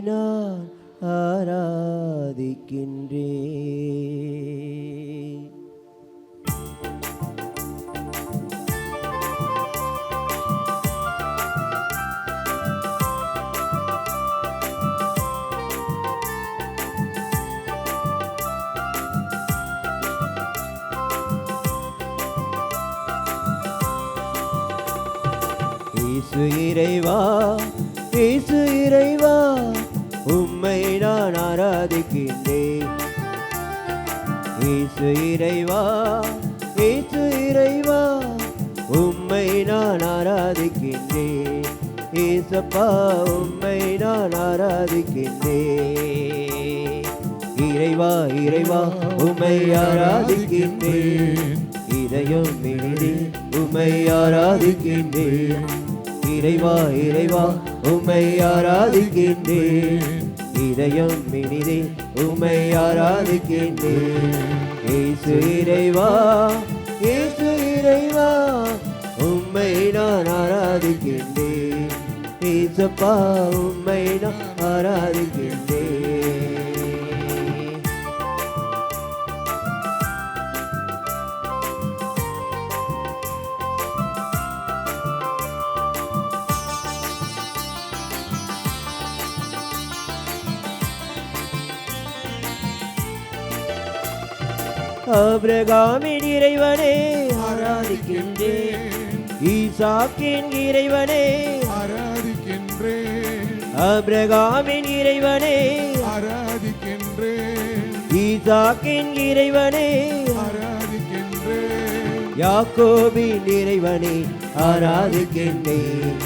நான் ஆராதிக்கின்றேன். இயேசு இறைவா, இயேசு இறைவா, உம்மை நான் ஆராதிக்கின்றேன். இயேசு இறைவா, இயேசு இறைவா, உம்மை நான் ஆராதிக்கின்றேன். இயேசப்பா, உம்மை நான் ஆராதிக்கின்றேன். இறைவா, இறைவா, உம்மை ஆராதிக்கின்றேன். இதயம் இனிதே உம்மை ஆராதிக்கின்றேன். இறைவா, இறைவா, உம்மை ஆராதிக்கின்றேன். இதயம் இனிதே உம்மை ஆராதிக்கின்றேன். இயேசு இறைவா, இயேசு இறைவா, உம்மை நான் ஆராதிக்கின்றேன். இயேசப்பா, உம்மை நான் ஆராதிக்கின்றேன். ஆபிரகாமின் இறைவனே ஆராதிக்கின்றேன். ஈசாக்கின் இறைவனே ஆராதிக்கின்றேன். ஆபிரகாமின் இறைவனே ஆராதிக்கின்றேன். ஈசாக்கின் இறைவனே ஆராதிக்கின்றேன். யாக்கோபின் இறைவனே ஆராதிக்கின்றேன்.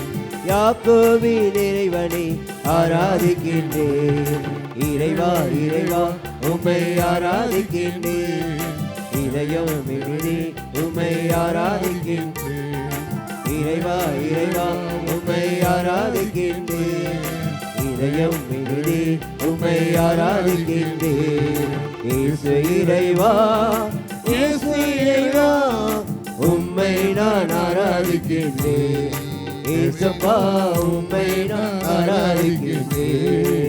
யாக்கோபின் இறைவனே ஆராதிக்கின்றேன். இறைவா, இறைவா, உம்மை ஆராதிக்கின்றேன். இதயம் இனிதே உம்மை ஆராதிக்கின்றேன். இறைவா, இறைவா, உம்மை ஆராதிக்கின்றேன். இதயம் இனிதே உம்மை ஆராதிக்கின்றேன். இயேசு இறைவா, இயேசு இறைவா, உம்மை நான் ஆராதிக்கின்றேன். இயேசப்பா, உம்மை நான் ஆராதிக்கின்றேன்.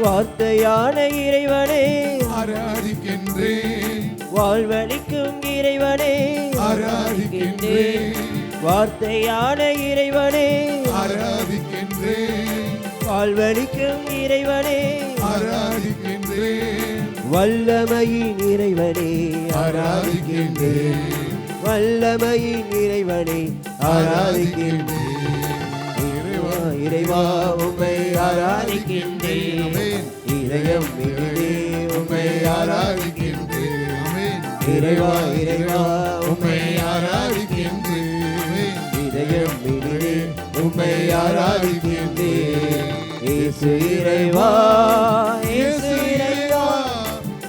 வார்த்தையான இறைவனே ஆராதிக்கின்றேன். வாழ்வளிக்கும் இறைவனே ஆராதிக்கின்றேன். வார்த்தையான இறைவனே ஆராதிக்கின்றேன். வாழ்வளிக்கும் இறைவனே ஆராதிக்கின்றேன். வல்லமையின் இறைவனே ஆராதிக்கின்றேன். வல்லமையின் இறைவனே ஆராதிக்கின்றேன். இறைவா, இறைவா, உம்மை ஆராதிக்கின்றேன். இதயம் இனிதே உம்மை ஆராதிக்கின்றேன். இறைவா, இறைவா, உம்மை ஆராதிக்கின்றேன். இதயம் இனிதே உம்மை ஆராதிக்கின்றேன். இயேசு இறைவா, இயேசு இறைவா,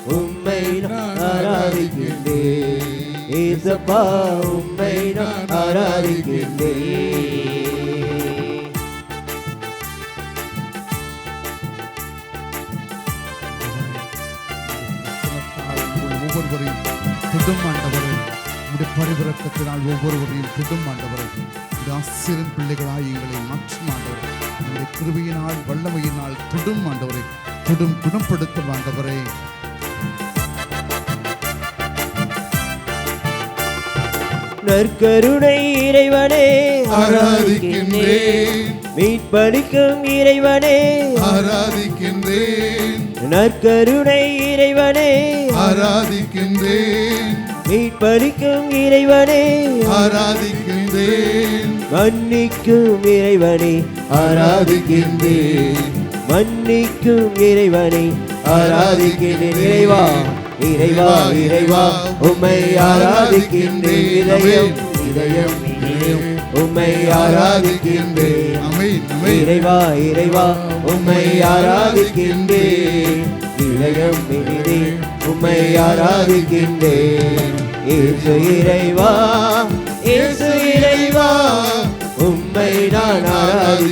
உம்மை நான் ஆராதிக்கின்றேன். இயேசப்பா, உம்மை நான் ஆராதிக்கின்றேன். ஒவ்வொருவரையும் துடும் ஆண்டவரை, உடைய பரிவிரக்கத்தினால் ஒவ்வொருவரையும் துடும் ஆண்டவரை, ஆசிரியன் பிள்ளைகளாய் எங்களை மாற்றும் ஆண்டவரை, உடைய கிருபையினால் வல்லமையினால் துடும் ஆண்டவரை, துடும் குணப்படுத்தும் ஆண்டவரை. நற்கருணை இறைவனே ஆராதிக்கின்றேன். மீட்பளிக்கும் இறைவனே ஆராதிக்கின்றேன். நற்கருணை இறைவனே ஆராதிக்கின்றேன். மீட்பளிக்கும் இறைவனே ஆராதிக்கின்றேன். மன்னிக்கும் இறைவனே ஆராதிக்கின்றேன். மன்னிக்கும் இறைவனை ஆராதிக்கின்றேன். இறைவா, இறைவா, இறைவா, உம்மை ஆராதிக்கின்றேன். இதயம், இதயம், இதயம் உம்மை ஆராதிக்கின்றேன். இறைவா, இறைவா, உம்மை ஆராதிக்கின்றேன். இதயம் இனிதே உம்மை ஆராதிக்கின்றேன். இயேசு இறைவா, இயேசு இறைவா, உம்மை நான் ஆராதிக்கின்றேன்.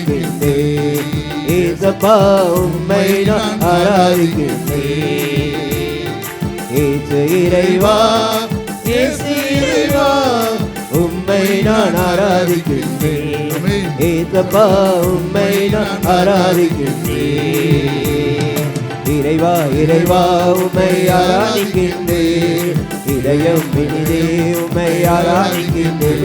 ஏசப்பா உம்மை நான் ஆராதிக்கின்றேன். இயேசு இறைவா, இயேசு இறைவா, உம்மை நான் ஆராதிக்கின்றேன். ஏசப்பா உம்மை நான் ஆராதிக்கின்றேன். இறைவா இறைவா உம்மை ஆராதிக்கின்றேன். இதயம் இனிதே உம்மை ஆராதிக்கின்றேன்.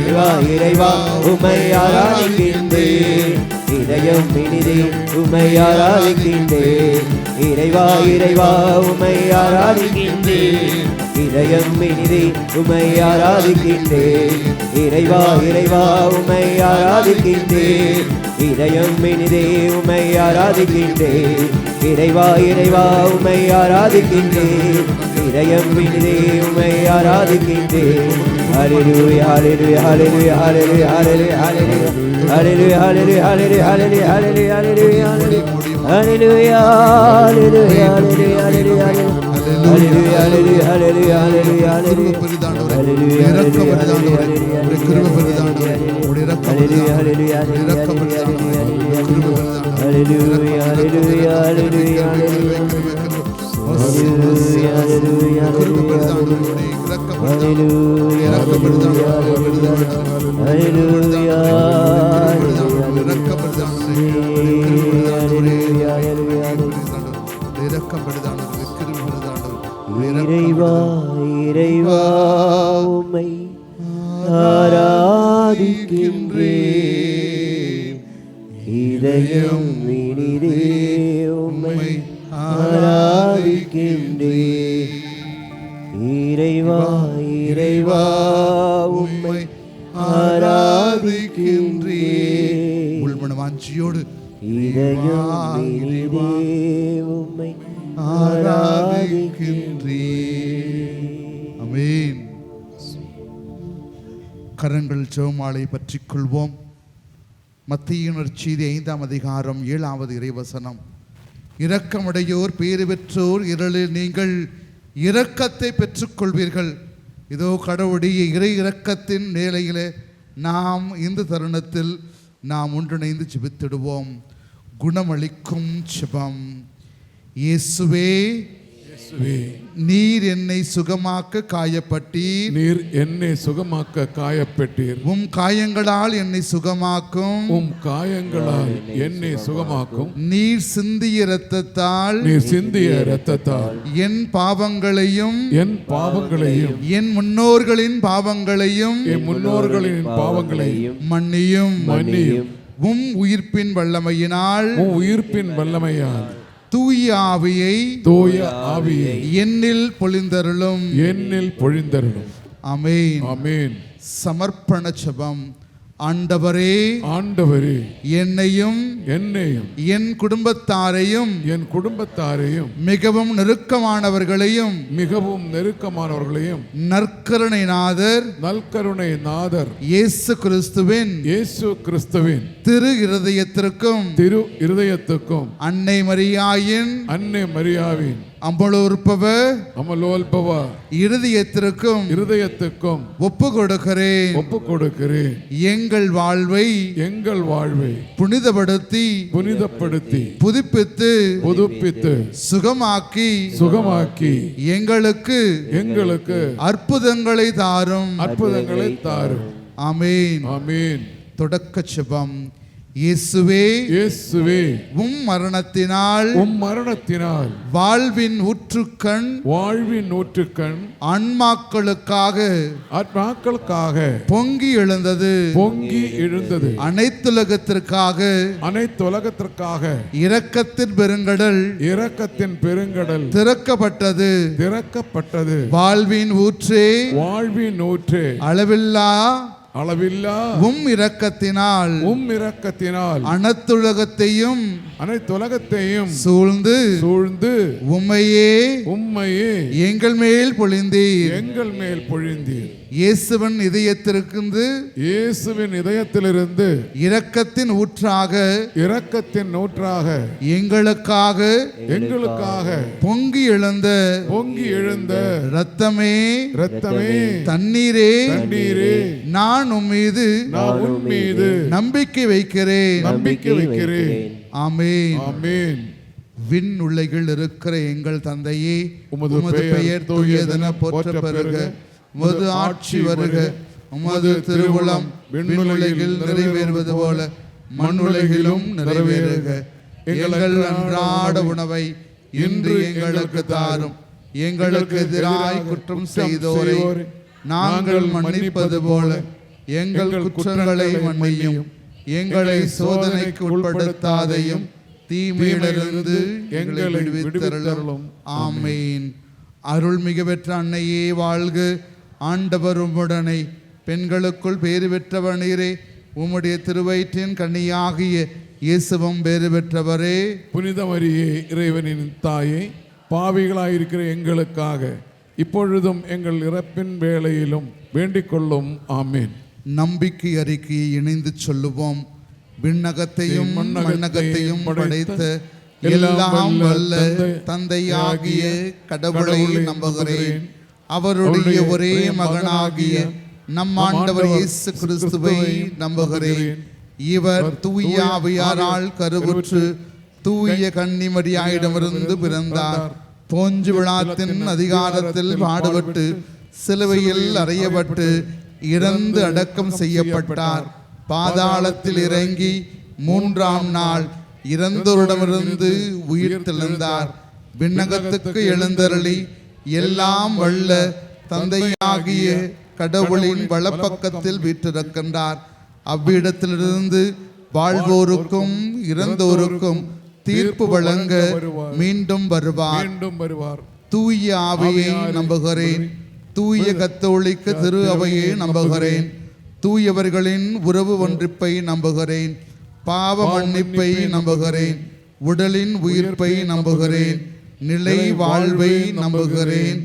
இறைவா இறைவா உம்மை ஆராதிக்கின்றேன். இதயம் இனிதே உம்மை ஆராதிக்கின்றேன். இறைவா இறைவா உம்மை ஆராதிக்கின்றேன். இதயம் இனிதே உம்மை ஆராதிக்கின்றேன். இறைவா இறைவா உம்மை ஆராதிக்கின்றேன். இதயம் இனிதே உம்மை ஆராதிக்கின்றேன். இறைவா இறைவா உம்மை ஆராதிக்கின்றேன். இதயம் இனிதே உம்மை ஆராதிக்கின்றேன். ஹல்லேலூயா ஹல்லேலூயா ஹல்லேலூயா ஹல்லேலூயா ஹல்லேலூயா ஹல்லேலூயா ஹல்லேலூயா ஹல்லேலூயா ஹல்லேலூயா ஹல்லேலூயா ஹல்லேலூயா ஹல்லேலூயா ஹல்லேலூயா இறைவா இறைவா உம்மை ஆராதிக்கின்றேன். இதயம் இனிதே உம்மை ஆராதிக்கின்றேன். இறைவா இறைவா உம்மை ஆராதிக்கின்றேன். உள்மன வாஞ்சியோடு இதயம் இனிதே உம்மை ஆராதிக்கின்றேன். ஆமென். கரங்கள் ஜெபமாலை பற்றிக் கொள்வோம். மத்தேயு நற்செய்தி 5ஆம் அதிகாரம் 7வது இறைவசனம். இரக்கமுடையோர் பேறு பெற்றோர், இருளில் நீங்கள் இரக்கத்தை பெற்றுக்கொள்வீர்கள். இதோ கடவுளுடைய இறை இரக்கத்தின் நிலையிலே நாம் இந்த தருணத்தில் நாம் ஒன்றிணைந்து ஜெபித்திடுவோம். குணமளிக்கும் ஜெபம். இயேசுவே, நீர் என்னை சுகமாக்க காயப்பட்டீர். நீர் என்னை சுகமாக்க காயப்பட்டீர். உம் காயங்களால் என்னை சுகமாக்கும். உம் காயங்களால் என்னை சுகமாக்கும். நீர் சிந்திய இரத்தத்தால், நீர் சிந்திய இரத்தத்தால் என் பாவங்களையும், என் பாவங்களையும், என் முன்னோர்களின் பாவங்களையும், என் முன்னோர்களின் பாவங்களையும் மன்னியும். மன்னியும். உம் உயிர்ப்பின் வல்லமையினால், உம் உயிர்ப்பின் வல்லமையால் தூய ஆவியை, தூய ஆவியை என்னில் பொழிந்தருளும். என்னில் பொழிந்தருளும். ஆமென். ஆமென். சமர்ப்பண ஜெபம். ஆண்டவரே, ஆண்டவரே, என்னையும் என்னையும் என் குடும்பத்தாரையும், என் குடும்பத்தாரையும் மிகவும் நெருக்கமானவர்களையும், மிகவும் நெருக்கமானவர்களையும் நற்கருணை நாதர் நல்கருணை நாதர் இயேசு கிறிஸ்துவின் இயேசு கிறிஸ்துவின் திரு இருதயத்திற்கும், திரு இருதயத்துக்கும், அன்னை மரியாயின் அன்னை மரியாவின் அமலோல்பவ இருதயத்திற்கும் ஒப்பு கொடுக்கிறேன். எங்கள் வாழ்வை புனிதப்படுத்தி புதுப்பித்து சுகமாக்கி எங்களுக்கு அற்புதங்களை தாரும். ஆமென். ஆமென். தொடக்க ஜெபம். இயேசுவே, உம் மரணத்தினால் வாழ்வின் ஊற்றுக்கண் ஆன்மாக்களுக்காக பொங்கி எழுந்தது. அனைத்துலகத்திற்காக இரக்கத்தின் பெருங்கடல் திறக்கப்பட்டது. வாழ்வின் ஊற்றே, அளவில்லா உம் இரக்கத்தினால் அனைத்துலகத்தையும் சூழ்ந்து உம்மையே எங்கள் மேல் பொழிந்தீர். இயேசுவின் இதயத்திலிருந்து இயேசுவின் இதயத்திலிருந்து இரக்கத்தின் ஊற்றாக இரக்கத்தின் நூற்றாக எங்களுக்காக பொங்கி எழுந்த இரத்தமே தண்ணீரே நான் உன் மீது நம்பிக்கை வைக்கிறேன். ஆமென். ஆமென். விண் உலகில் இருக்கிற எங்கள் தந்தையே, உமது பெயர் தூயதென போற்ற பெறுக. உமது ஆட்சி வருக. உமது திருவுளம் விண்ணுலகில் நிறைவேறுவது போல மண்ணுலகிலும் நிறைவேறுக. எங்கள் அன்றாட உணவை இன்று எங்களுக்கு தாரும். எங்களுக்கு எதிராய் குற்றம் செய்தோரை நாங்கள் மன்னிப்பது போல எங்கள் குற்றங்களை மன்னியும். எங்களை சோதனைக்கு உட்படுத்தாதையும் தீமையிலிருந்து எங்களை விடுவித்தருளும். ஆமென். அருள்மிகு பெற்ற அன்னையே வாழ்க. ஆண்டவர் உம்முடனே, பெண்களுக்குள் பேறு பெற்றவர் நீரே. உம்முடைய திருவயிற்றின் கன்னியாகிய இயேசுவும் பேறு பெற்றவரே. புனித மரியே, இறைவனின் தாயே, பாவிகளாயிருக்கிற எங்களுக்காக இப்பொழுதும் எங்கள் இறப்பின் வேளையிலும் வேண்டிக் கொள்ளும். ஆமென். நம்பிக்கை அறிக்கையை இணைந்து சொல்லுவோம். விண்ணகத்தையும் மண்ணகத்தையும் படைத்த எல்லாம் வல்ல தந்தையாகிய கடவுளை நம்புகிறேன். அவருடைய ஒரே மகனாகிய நம் ஆண்டவர் இயேசு கிறிஸ்துவை நம்புகிறேன். இவர் தூய ஆவியாரால் கருவுற்று தூய கன்னிமரியாயிடமிருந்து பிறந்தார். போஞ்சு விழாத்தின் அதிகாரத்தில் பாடுபட்டு சிலுவையில் அறையப்பட்டு இறந்து அடக்கம் செய்யப்பட்டார். பாதாளத்தில் இறங்கி மூன்றாம் நாள் இறந்தோரிடமிருந்து உயிர் தெழுந்தார். விண்ணகத்துக்கு எழுந்தருளி எல்லாம் வல்ல தந்தையாகிய கடவுளின் வலப்பக்கத்தில் வீற்றிருக்கின்றார். அவ்விடத்திலிருந்து வாழ்வோருக்கும் இறந்தோருக்கும் தீர்ப்பு வழங்க மீண்டும் வருவார். தூய ஆவியை நம்புகிறேன். தூய கத்தோலிக்க திரு அவையை நம்புகிறேன். தூயவர்களின் உறவு ஒன்றிப்பை நம்புகிறேன். பாவ மன்னிப்பை நம்புகிறேன். உடலின் உயிர்ப்பை நம்புகிறேன். நிலை வாழ்வை நம்புகிறேன்.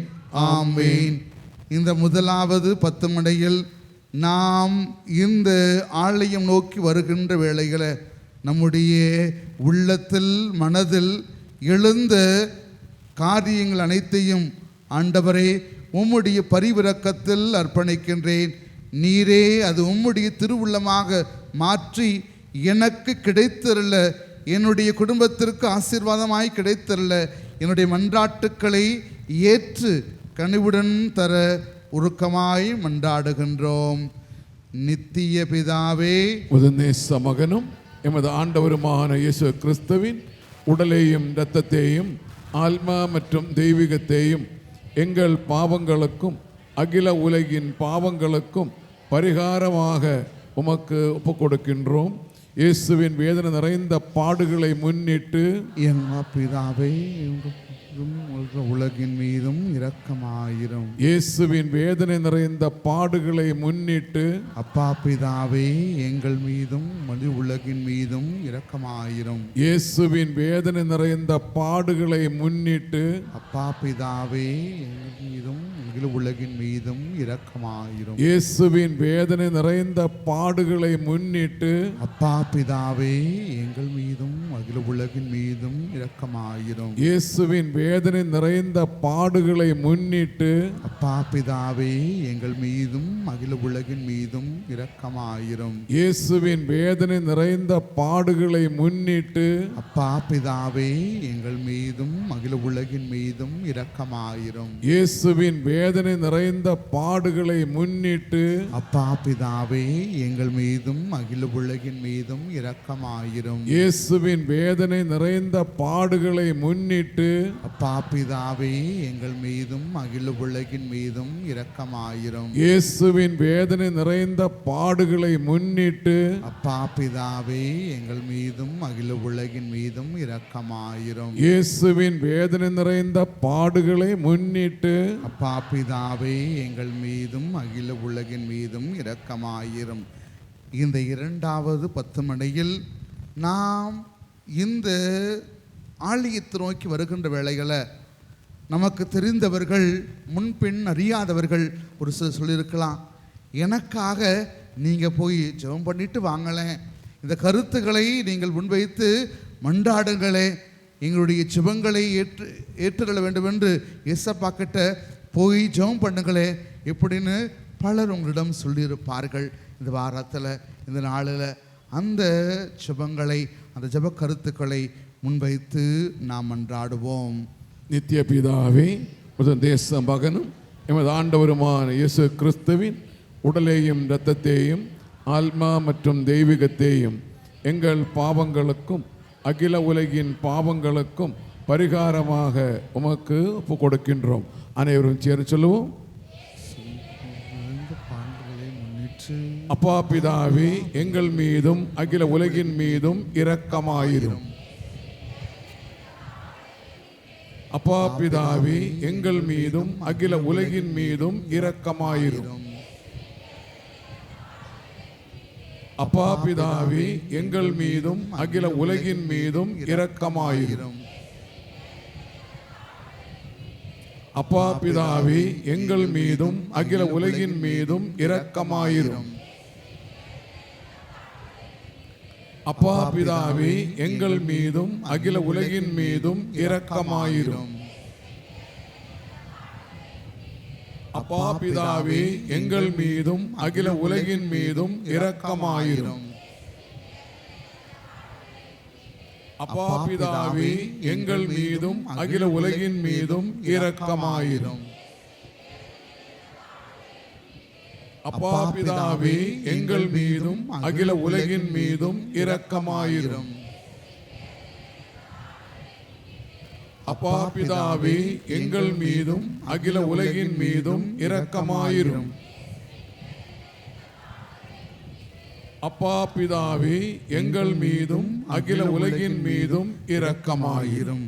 ஆமென். இந்த முதலாவது 10 மணியில் நாம் இந்த ஆலயம் நோக்கி வருகின்ற வேளைகளை நம்முடைய உள்ளத்தில் மனதில் எழுந்த காரியங்கள் அனைத்தையும் ஆண்டவரே உம்முடைய பரிவிரக்கத்தில் அர்ப்பணிக்கின்றேன். நீரே அது உம்முடைய திருவுள்ளமாக மாற்றி எனக்கு கிடைத்தருள, என்னுடைய குடும்பத்திற்கு ஆசீர்வாதமாய் கிடைத்தருள, என்னுடைய மன்றாட்டுக்களை ஏற்று கனிவுடன் தர உருக்கமாய் மன்றாடுகின்றோம். நித்திய பிதாவே, உதநேச மகனும் எமது ஆண்டவருமான இயேசு கிறிஸ்துவின் உடலையும் இரத்தத்தையும் ஆன்மா மற்றும் தெய்வீகத்தையும் எங்கள் பாவங்களுக்கும் அகில உலகின் பாவங்களுக்கும் பரிகாரமாக உமக்கு ஒப்புக் கொடுக்கின்றோம். இயேசுவின் வேதனை நிறைந்த பாடுகளை முன்னிட்டு எங்கள் பிதாவே உலகின் மீதும் இரக்கமாயிரும். இயேசுவின் வேதனை நிறைந்த பாடுகளை முன்னிட்டு அப்பா பிதாவே எங்கள் மீதும் மனித உலகின் மீதும் இரக்கமாயிரும். இயேசுவின் வேதனை நிறைந்த பாடுகளை முன்னிட்டு அப்பா பிதாவே எங்கள் மீதும் உலகின் மீதும் இரக்கமாயிரும். இயேசுவின் வேதனை நிறைந்த பாடுகளை முன்னிட்டு அப்பா பிதாவே எங்கள் மீதும் அகில உலகின் மீதும் இரக்கமாயிரும். இயேசுவின் வேதனை நிறைந்த பாடுகளை முன்னிட்டு அப்பா பிதாவே எங்கள் மீதும் அகில உலகின் மீதும் இரக்கமாயிரும். இயேசுவின் வேதனை நிறைந்த பாடுகளை முன்னிட்டு அப்பா பிதாவே எங்கள் மீதும் அகில உலகின் மீதும் இரக்கமாயிரும். இயேசுவின் வேதனை நிறைந்த பாடுகளை முன்னிட்டு அப்பா பிதாவே எங்கள் மீதும் அகில உலகின் மீதும் இரக்கமாயிரும். இயேசுவின் வேதனை நிறைந்த பாடுகளை முன்னிட்டு அப்பா பிதாவே எங்கள் மீதும் அகில உலகின் மீதும் இரக்கமாயிரும். இயேசுவின் வேதனை நிறைந்த பாடுகளை முன்னிட்டு அப்பா பிதாவே எங்கள் மீதும் அகில உலகின் மீதும் இரக்கமாயிரும். இயேசுவின் வேதனை நிறைந்த பாடுகளை முன்னிட்டு அப்பா பிதாவே எங்கள் மீதும் அகில உலகின் மீதும் இரக்கமாயிரும். இந்த இரண்டாவது 10 மணியில் நாம் இந்த ஆலயத்தை நோக்கி வருகின்ற வேளைகளை நமக்கு தெரிந்தவர்கள் முன்பின் அறியாதவர்கள் ஒரு சிலர் சொல்லியிருக்கலாம், எனக்காக நீங்கள் போய் ஜெபம் பண்ணிட்டு வாங்களேன், இந்த கருத்துக்களை நீங்கள் முன்வைத்து மன்றாடுங்களே, எங்களுடைய ஜெபங்களை ஏற்றுக்கொள்ள வேண்டும் என்று ஏசப்பா கிட்ட போய் ஜெபம் பண்ணுங்களே இப்படின்னு பலர் உங்களிடம் சொல்லியிருப்பார்கள். இந்த வாரத்தில் இந்த நாளில் அந்த ஜெபங்களை, அந்த ஜெப கருத்துக்களை முன்வைத்து நாம் மன்றாடுவோம். நித்திய பிதாவே, தேச மகனும் எமது ஆண்டவருமான இயேசு கிறிஸ்துவின் உடலையும் இரத்தத்தையும் ஆத்மா மற்றும் தெய்வீகத்தையும் எங்கள் பாவங்களுக்கும் அகில உலகின் பாவங்களுக்கும் பரிகாரமாக உமக்கு ஒப்பு கொடுக்கின்றோம். அனைவரும் சேர்ந்து சொல்லுவோம். அப்பா பிதாவே, எங்கள் மீதும் அகில உலகின் மீதும் இரக்கமாயிரும். அப்பா பிதாவே, எங்கள் மீதும் அகில உலகின் மீதும் இரக்கமாயிரும். அப்பா பிதாவே, எங்கள் மீதும் அகில உலகின் மீதும் இரக்கமாயிரும். அப்பா பிதாவே, எங்கள் மீதும் அகில உலகின் மீதும் இரக்கமாயிரும். அப்பா பிதாவே, எங்கள் மீதும் அகில உலகின் மீதும் இரக்கமாயிரும். அப்பா பிதாவே, எங்கள் மீதும் அகில உலகின் மீதும் இரக்கமாயிரும். அப்பா பிதாவே, எங்கள் மீதும் அகில உலகின் மீதும் இரக்கமாயிரும். அப்பா பிதாவே, எங்கள் மீதும் அகில உலகின் மீதும் இரக்கமாயிரும். அப்பா பிதாவே, எங்கள் மீதும் அகில உலகின் மீதும் இரக்கமாயிரும். அப்பா பிதாவே, எங்கள் மீதும் அகில உலகின் மீதும் இரக்கமாயிரும்.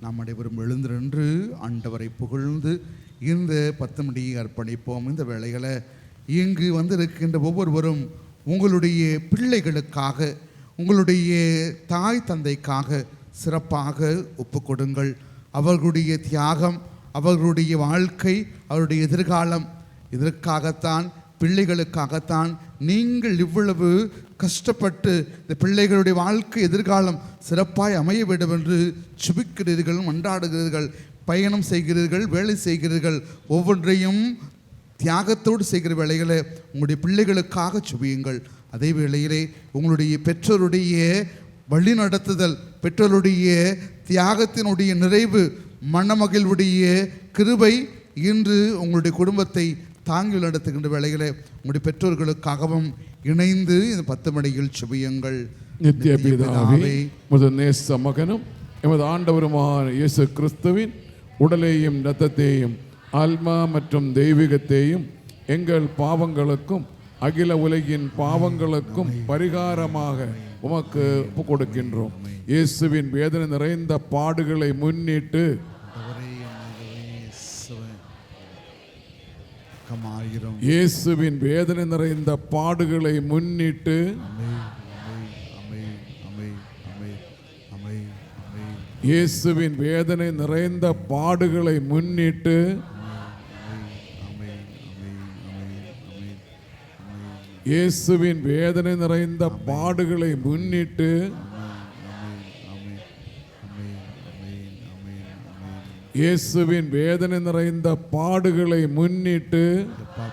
நாம் அனைவரும் எழுந்திருந்து ஆண்டவரை புகழ்ந்து இந்த 10 மணியை அர்ப்பணிப்போம். இந்த வேளைகளை இங்கு வந்திருக்கின்ற ஒவ்வொருவரும் உங்களுடைய பிள்ளைகளுக்காக, உங்களுடைய தாய் தந்தைக்காக சிறப்பாக ஒப்புக்கொடுங்கள். அவர்களுடைய தியாகம், அவர்களுடைய வாழ்க்கை, அவருடைய எதிர்காலம், இதற்காகத்தான், பிள்ளைகளுக்காகத்தான் நீங்கள் இவ்வளவு கஷ்டப்பட்டு இந்த பிள்ளைகளுடைய வாழ்க்கை எதிர்காலம் சிறப்பாய் அமைய வேண்டும் என்று சுபிக்கிறீர்கள், மன்றாடுகிறீர்கள், பயணம் செய்கிறீர்கள், வேலை செய்கிறீர்கள். ஒவ்வொன்றையும் தியாகத்தோடு செய்கிற வேளைகளை உங்களுடைய பிள்ளைகளுக்காக சுபியுங்கள். அதே வேளையிலே உங்களுடைய பெற்றோருடைய வழி நடத்துதல், பெற்றோருடைய தியாகத்தினுடைய நிறைவு, மனமகிழ்வுடைய கிருபை இன்று உங்களுடைய குடும்பத்தை தாங்கி நடத்துகின்ற வேளைகளை உங்களுடைய பெற்றோர்களுக்காகவும் இணைந்து இந்த 10 மணியில் சுபியுங்கள். நித்திய பிதாவே, உமது நேச மகனும் எமது ஆண்டவருமான இயேசு கிறிஸ்துவின் உடலையும் இரத்தத்தையும் ஆத்மா மற்றும் தெய்வீகத்தையும் எங்கள் பாவங்களுக்கும் அகில உலகின் பாவங்களுக்கும் பரிகாரமாக உமக்கு ஒப்பு கொடுக்கின்றோம். இயேசுவின் வேதனை நிறைந்த பாடுகளை முன்னிட்டு இயேசுவின் வேதனை நிறைந்த பாடுகளை முன்னிட்டு இயேசுவின் வேதனை நிறைந்த பாடுகளை முன்னிட்டு இயேசுவின் வேதனை நிறைந்த பாடுகளை முன்னிட்டு இயேசுவின் வேதனை நிறைந்த பாடுகளை முன்னிட்டு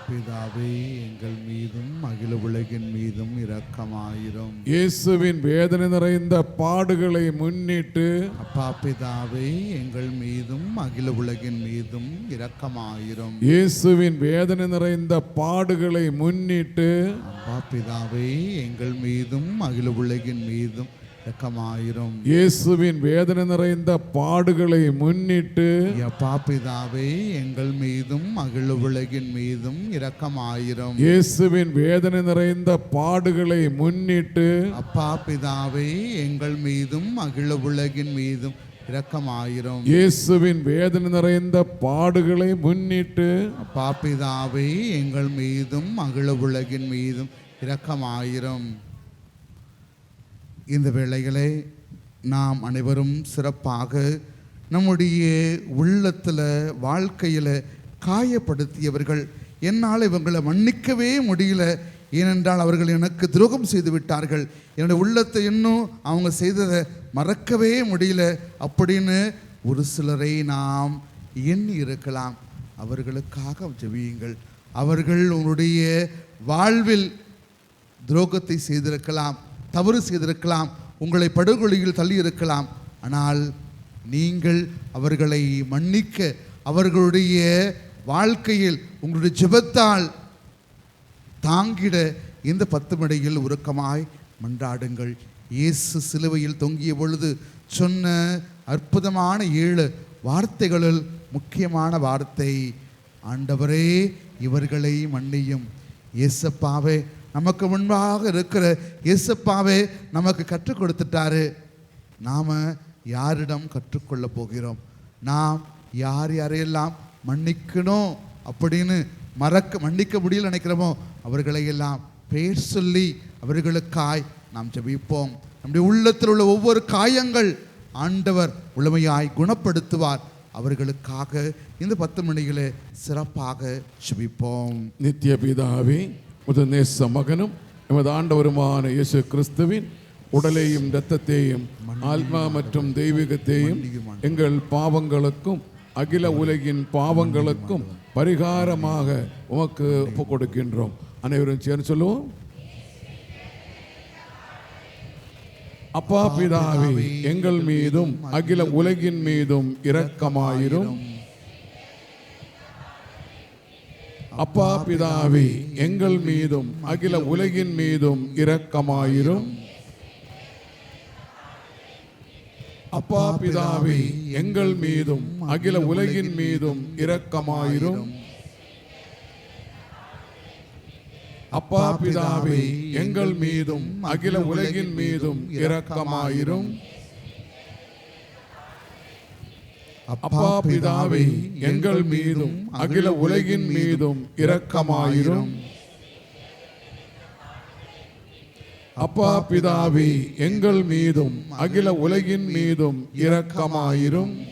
பிதாவே, எங்கள் மீதும் அகில உலகின் மீதும் இரக்கமாயிரும். இயேசுவின் வேதனை நிறைந்த பாடுகளை முன்னிட்டு அப்பா பிதாவே, எங்கள் மீதும் அகில உலகின் மீதும் இரக்கமாயிரும். இயேசுவின் வேதனை நிறைந்த பாடுகளை முன்னிட்டு அப்பா பிதாவே, எங்கள் மீதும் அகில உலகின் மீதும் இரக்கமாயிரும். இயேசுவின் வேதனை நிறைந்த பாடுகளை முன்னிட்டு அப்பா பிதாவே, எங்கள் மீதும் அகில உலகின் மீதும் இரக்கமாயிரும். இயேசுவின் வேதனை நிறைந்த பாடுகளை முன்னிட்டு அப்பா பிதாவே, எங்கள் மீதும் அகில உலகின் மீதும் இரக்கமாயிரும். இயேசுவின் வேதனை நிறைந்த பாடுகளை முன்னிட்டு அப்பா பிதாவே, எங்கள் மீதும் அகில உலகின் மீதும் இரக்கமாயிரும். இந்த வேளைகளை நாம் அனைவரும் சிறப்பாக நம்முடைய உள்ளத்தில், வாழ்க்கையில் காயப்படுத்தியவர்கள் என்னால் இவங்களை மன்னிக்கவே முடியல. ஏனென்றால் அவர்கள் எனக்கு துரோகம் செய்து விட்டார்கள். என்னுடைய உள்ளத்தை இன்னும் அவங்க செய்ததை மறக்கவே முடியல அப்படின்னு ஒரு சிலரை நாம் எண்ணி இருக்கலாம். அவர்களுக்காக ஜெபியுங்கள். அவர்கள் உங்களுடைய வாழ்வில் துரோகத்தை செய்திருக்கலாம், தவறு செய்திருக்கலாம், உங்களை படுகொலியில் தள்ளி இருக்கலாம். ஆனால் நீங்கள் அவர்களை மன்னிக்க, அவர்களுடைய வாழ்க்கையில் உங்களுடைய ஜெபத்தால் தாங்கிட இந்த 10 மணியில் உருக்கமாய் மன்றாடுங்கள். இயேசு சிலுவையில் தொங்கிய பொழுது சொன்ன அற்புதமான 7 வார்த்தைகளில் முக்கியமான வார்த்தை, ஆண்டவரே இவர்களை மன்னியும். இயேசப்பாவே, நமக்கு முன்பாக இருக்கிற இயேசப்பாவே நமக்கு கற்றுக் கொடுத்துட்டாரு. நாம் யாரிடம் கற்றுக்கொள்ள போகிறோம்? நாம் யார் யாரையெல்லாம் மன்னிக்கணும் அப்படின்னு மன்னிக்க முடியல நினைக்கிறோமோ அவர்களையெல்லாம் பேர் சொல்லி அவர்களுக்காய் நாம் ஜெபிப்போம். நம்முடைய உள்ளத்தில் உள்ள ஒவ்வொரு காயங்கள் ஆண்டவர் முழுமையாய் குணப்படுத்துவார். அவர்களுக்காக இந்த 10 மணிகளே சிறப்பாக ஜெபிப்போம். நித்திய பிதாவே, உமது நேச மகனும் எமது ஆண்டவருமான இயேசு கிறிஸ்துவின் உடலையும் இரத்தத்தையும் ஆத்மா மற்றும் தெய்வீகத்தையும் எங்கள் பாவங்களுக்கும் அகில உலகின் பாவங்களுக்கும் பரிகாரமாக உமக்கு ஒப்புக் கொடுக்கின்றோம். அனைவரும் சேர்ந்து சொல்லுவோம். அப்பா பிதாவே, எங்கள் மீதும் அகில உலகின் மீதும் இரக்கமாயிரும். அப்பா பிதாவே, எங்கள் மீதும் அகில உலகின் மீதும் இரக்கமாயிரும். அப்பா பிதாவே, எங்கள் மீதும் அகில உலகின் மீதும் இரக்கமாயிரும். அப்பா பிதாவே, எங்கள் மீதும் அகில உலகின் மீதும் இரக்கமாயிரும். அப்பா பிதாவே, எங்கள் மீதும் அகில உலகின் மீதும் இரக்கமாயிரும். அப்பா பிதாவே, எங்கள் மீதும் அகில உலகின் மீதும் இரக்கமாயிரும்.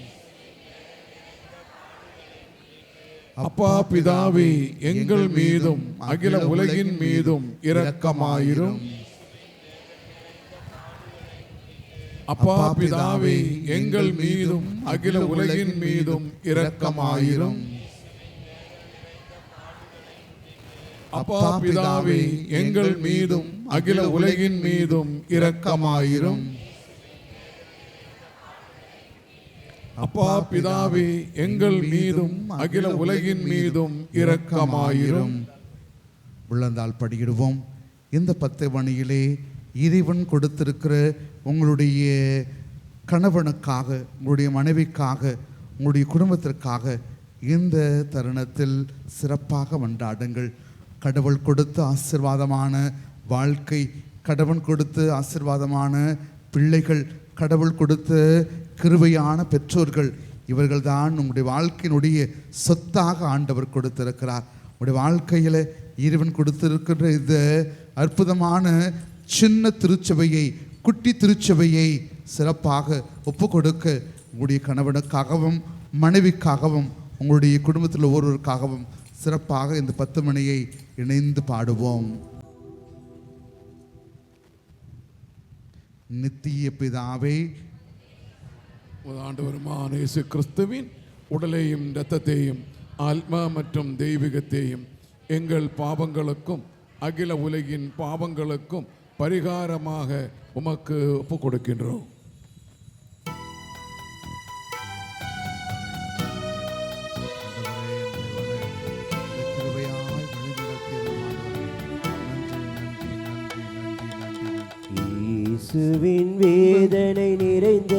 அப்பா பிதாவே, எங்கள் மீதும் அகில உலகின் மீதும் இரக்கமாயிரும். அப்பா பிதாவே, எங்கள் மீதும் அகில உலகின் மீதும் இரக்கமாயிரும். அப்பா பிதாவே, எங்கள் மீதும் அகில உலகின் மீதும் இரக்கமாயிரும். அப்பா பிதாவே, எங்கள் மீதும் அகில உலகின் மீதும் இரக்கமாயிரும். உள்ளந்தால் படியிடுவோம். இந்த 10 மணியிலே இறைவன் கொடுத்திருக்கிற உங்களுடைய கணவனுக்காக, உங்களுடைய மனைவிக்காக, உங்களுடைய குடும்பத்திற்காக இந்த தருணத்தில் சிறப்பாக மன்றாடுங்கள். கடவுள் கொடுத்த ஆசீர்வாதமான வாழ்க்கை, கடவுள் கொடுத்த ஆசீர்வாதமான பிள்ளைகள், கடவுள் கொடுத்த கிருபையான பெற்றோர்கள், இவர்கள்தான் உங்களுடைய வாழ்க்கையினுடைய சொத்தாக ஆண்டவர் கொடுத்திருக்கிறார். உங்களுடைய வாழ்க்கையில் இறைவன் கொடுத்திருக்கின்ற இந்த அற்புதமான சின்ன திருச்சபையை, குட்டி திருச்சபையை சிறப்பாக ஒப்பு கொடுக்க உங்களுடைய கணவனுக்காகவும் மனைவிக்காகவும் உங்களுடைய குடும்பத்தில் ஒவ்வொருவருக்காகவும் சிறப்பாக இந்த 10 மணியை இணைந்து பாடுவோம். நித்திய பிதாவே, ஆண்டவருமான இயேசு கிறிஸ்துவின் உடலையும் இரத்தத்தையும் ஆத்மா மற்றும் தெய்வீகத்தையும் எங்கள் பாவங்களுக்கும் அகில உலகின் பாவங்களுக்கும் பரிகாரமாக உமக்கு ஒப்புக் கொடுக்கின்றோம். இயேசுவின் வேதனை நிறைந்த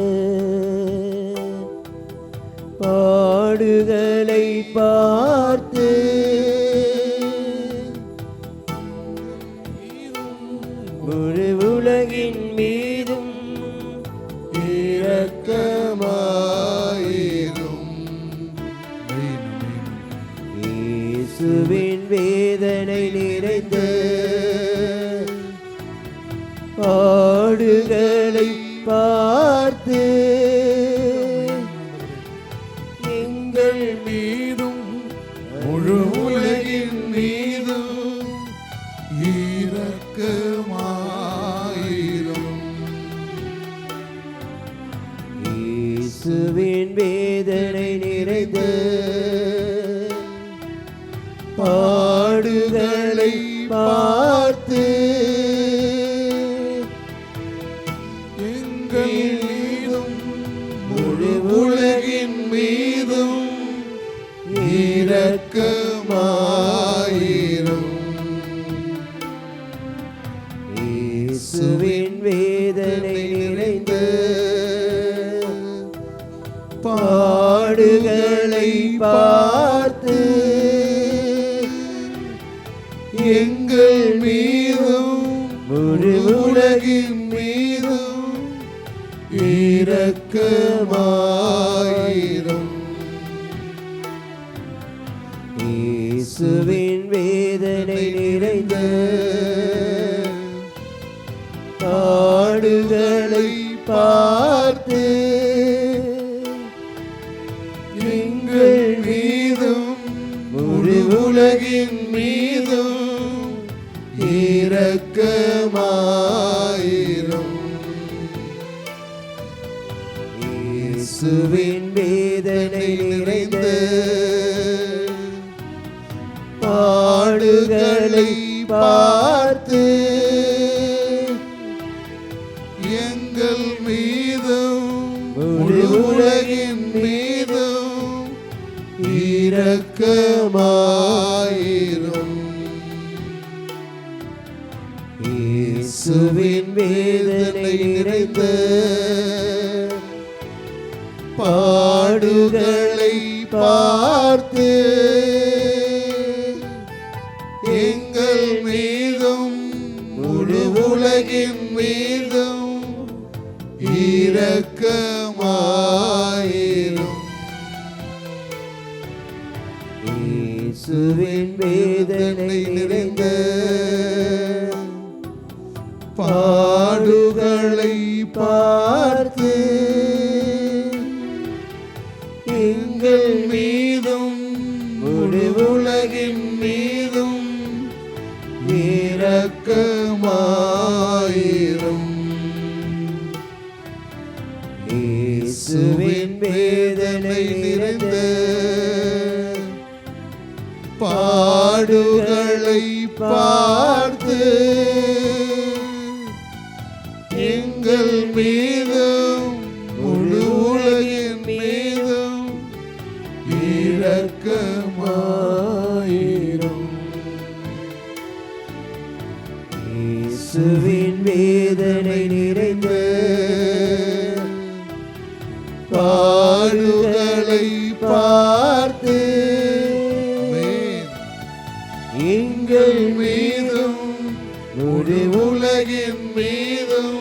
பாடுகளை பார்த்து முழு உலகின் மீதும் இரக்கமாயிரும். இயேசுவின் வேதனை நிறைந்த பாடுகளை பார்த்து எங்கள் மீதும் முழு உலகின் இயேசுவின் வேதனை நிறைந்த பாடுகளை பார்த்து எங்கள் மீதும் முழு உலகின் மீதும் இரக்கமாயிரும். இயேசுவின் வேதனை நிறைந்த பாடுகளை பார்த்து எங்கள் மீதும் முழு உலகின் மீதும் இரக்கமாயிரும். இயேசுவின் வேதனை நிறைந்த பாடுகளை பார்த்து எங்கள் மீதும் முழு உலகின் மீதும் இரக்கமாயிரும். இயேசுவின் வேதனை நிறைந்த பாடுகளை பார்த்து எங்கள் மீதும் முழு உலகின் மீதும் இரக்கமாயிரும். இயேசுவின் வேதனை நிறைந்த பாடுகளை பார்த்து எங்கள் மீதும் முழு உலகின் மீதும் இரக்கமாயிரும். இயேசுவின் வேதனை நிறைந்த பாடுகளை பார்த்து எங்கள் மீதும் முழு உலகின் மீதும் இரக்கமாயிரும். இயேசுவின் வேதனை நிறைந்த பாடுகளை பார்த்து எங்கள் மீதும் முழு உலகின் மீதும் இரக்கமாயிரும். இயேசுவின் வேதனை நிறைந்த பாடுகளை பார்த்து எங்கள் மீதும் முழு உலகின் மீதும்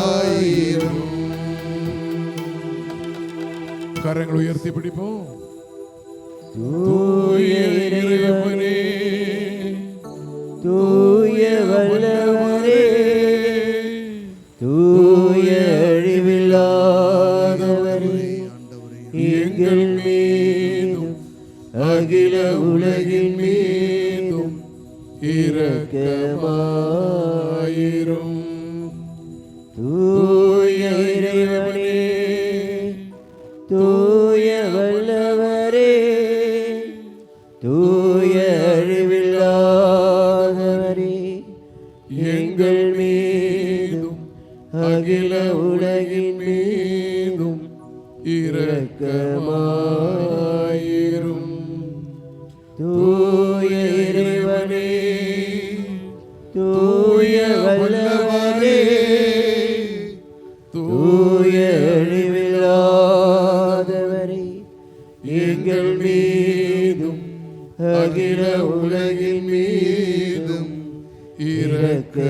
இரக்கமாயிரும். கரங்களை உயர்த்தி பிடிப்போம். தூய இறைவனே, தூய வல்லவரே, தூய அழிவில்லாதவரே, எங்கள் மீதும் அகில உலகின் மீதும் இரக்கமாயிரும். தூய இறைவனே, தூய வல்லவரே, தூய அழிவில்லாதவரே, எங்கள் மீதும் அகில உலகின் மீதும் இரக்கமாயிரும். தூய இறைவனே, தூய வல்லவரே, தூய அழிவில்லாதவரே, எங்கள் மீதும் அகில உலகின் மீதும் இரக்கமாயிரும்.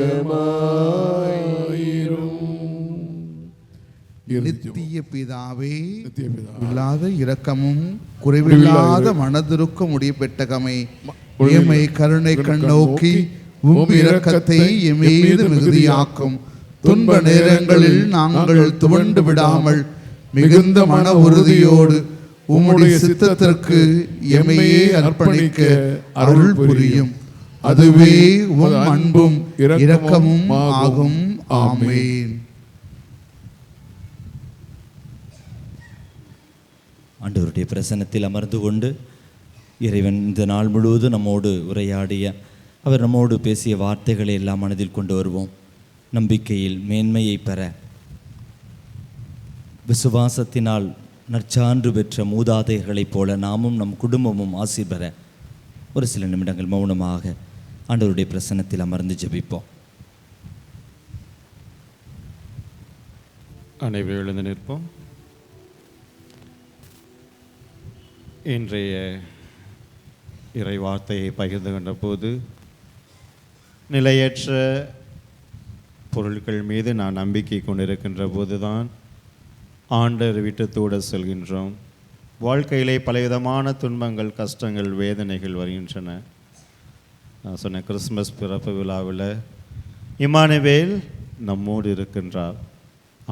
நித்திய பிதாவே, நித்திய பிதாவே, இல்லாத இரக்கமும் குறைவில்லாத மனதிருக்கும் உடைய பெட்டகமே, எம்மை கருணை கண்ணோக்கி உம் இரக்கத்தை எம்மீது மிகுதியாக்கும். துன்ப நேரங்களில் நாங்கள் துவண்டு விடாமல் மிகுந்த மன உறுதியோடு உம்முடைய சித்தத்திற்கு எம்மையே அர்ப்பணிக்க அருள் புரியும். அதுவே உம் அன்பும் இரக்கமும் ஆகும். ஆமென். ஆண்டவருடைய பிரசன்னத்தில் அமர்ந்து கொண்டு இறைவன் இந்த நாள் முழுவதும் நம்மோடு உரையாடிய அவர் நம்மோடு பேசிய வார்த்தைகளை எல்லாம் மனதில் கொண்டு வருவோம். நம்பிக்கையில் மேன்மையை பெற விசுவாசத்தினால் நற்சான்று பெற்ற மூதாதைகளைப் போல நாமும் நம் குடும்பமும் ஆசி பெற ஒரு சில நிமிடங்கள் மௌனமாக ஆண்டவருடைய பிரசன்னத்தில் அமர்ந்து ஜெபிப்போம். அனைவரும் எழுந்து நிற்போம். இன்றைய இறை வார்த்தையை பகிர்ந்து கொண்ட போது நிலையற்ற பொருட்கள் மீது நான் நம்பிக்கை கொண்டிருக்கின்ற போதுதான் ஆண்டவர் விட்டு தூட செல்கின்றோம். வாழ்க்கையிலே பலவிதமான துன்பங்கள், கஷ்டங்கள், வேதனைகள் வருகின்றன. நான் சொன்ன கிறிஸ்மஸ் பிறப்பு விழாவில் இம்மானுவேல் நம்மோடு இருக்கின்றார்.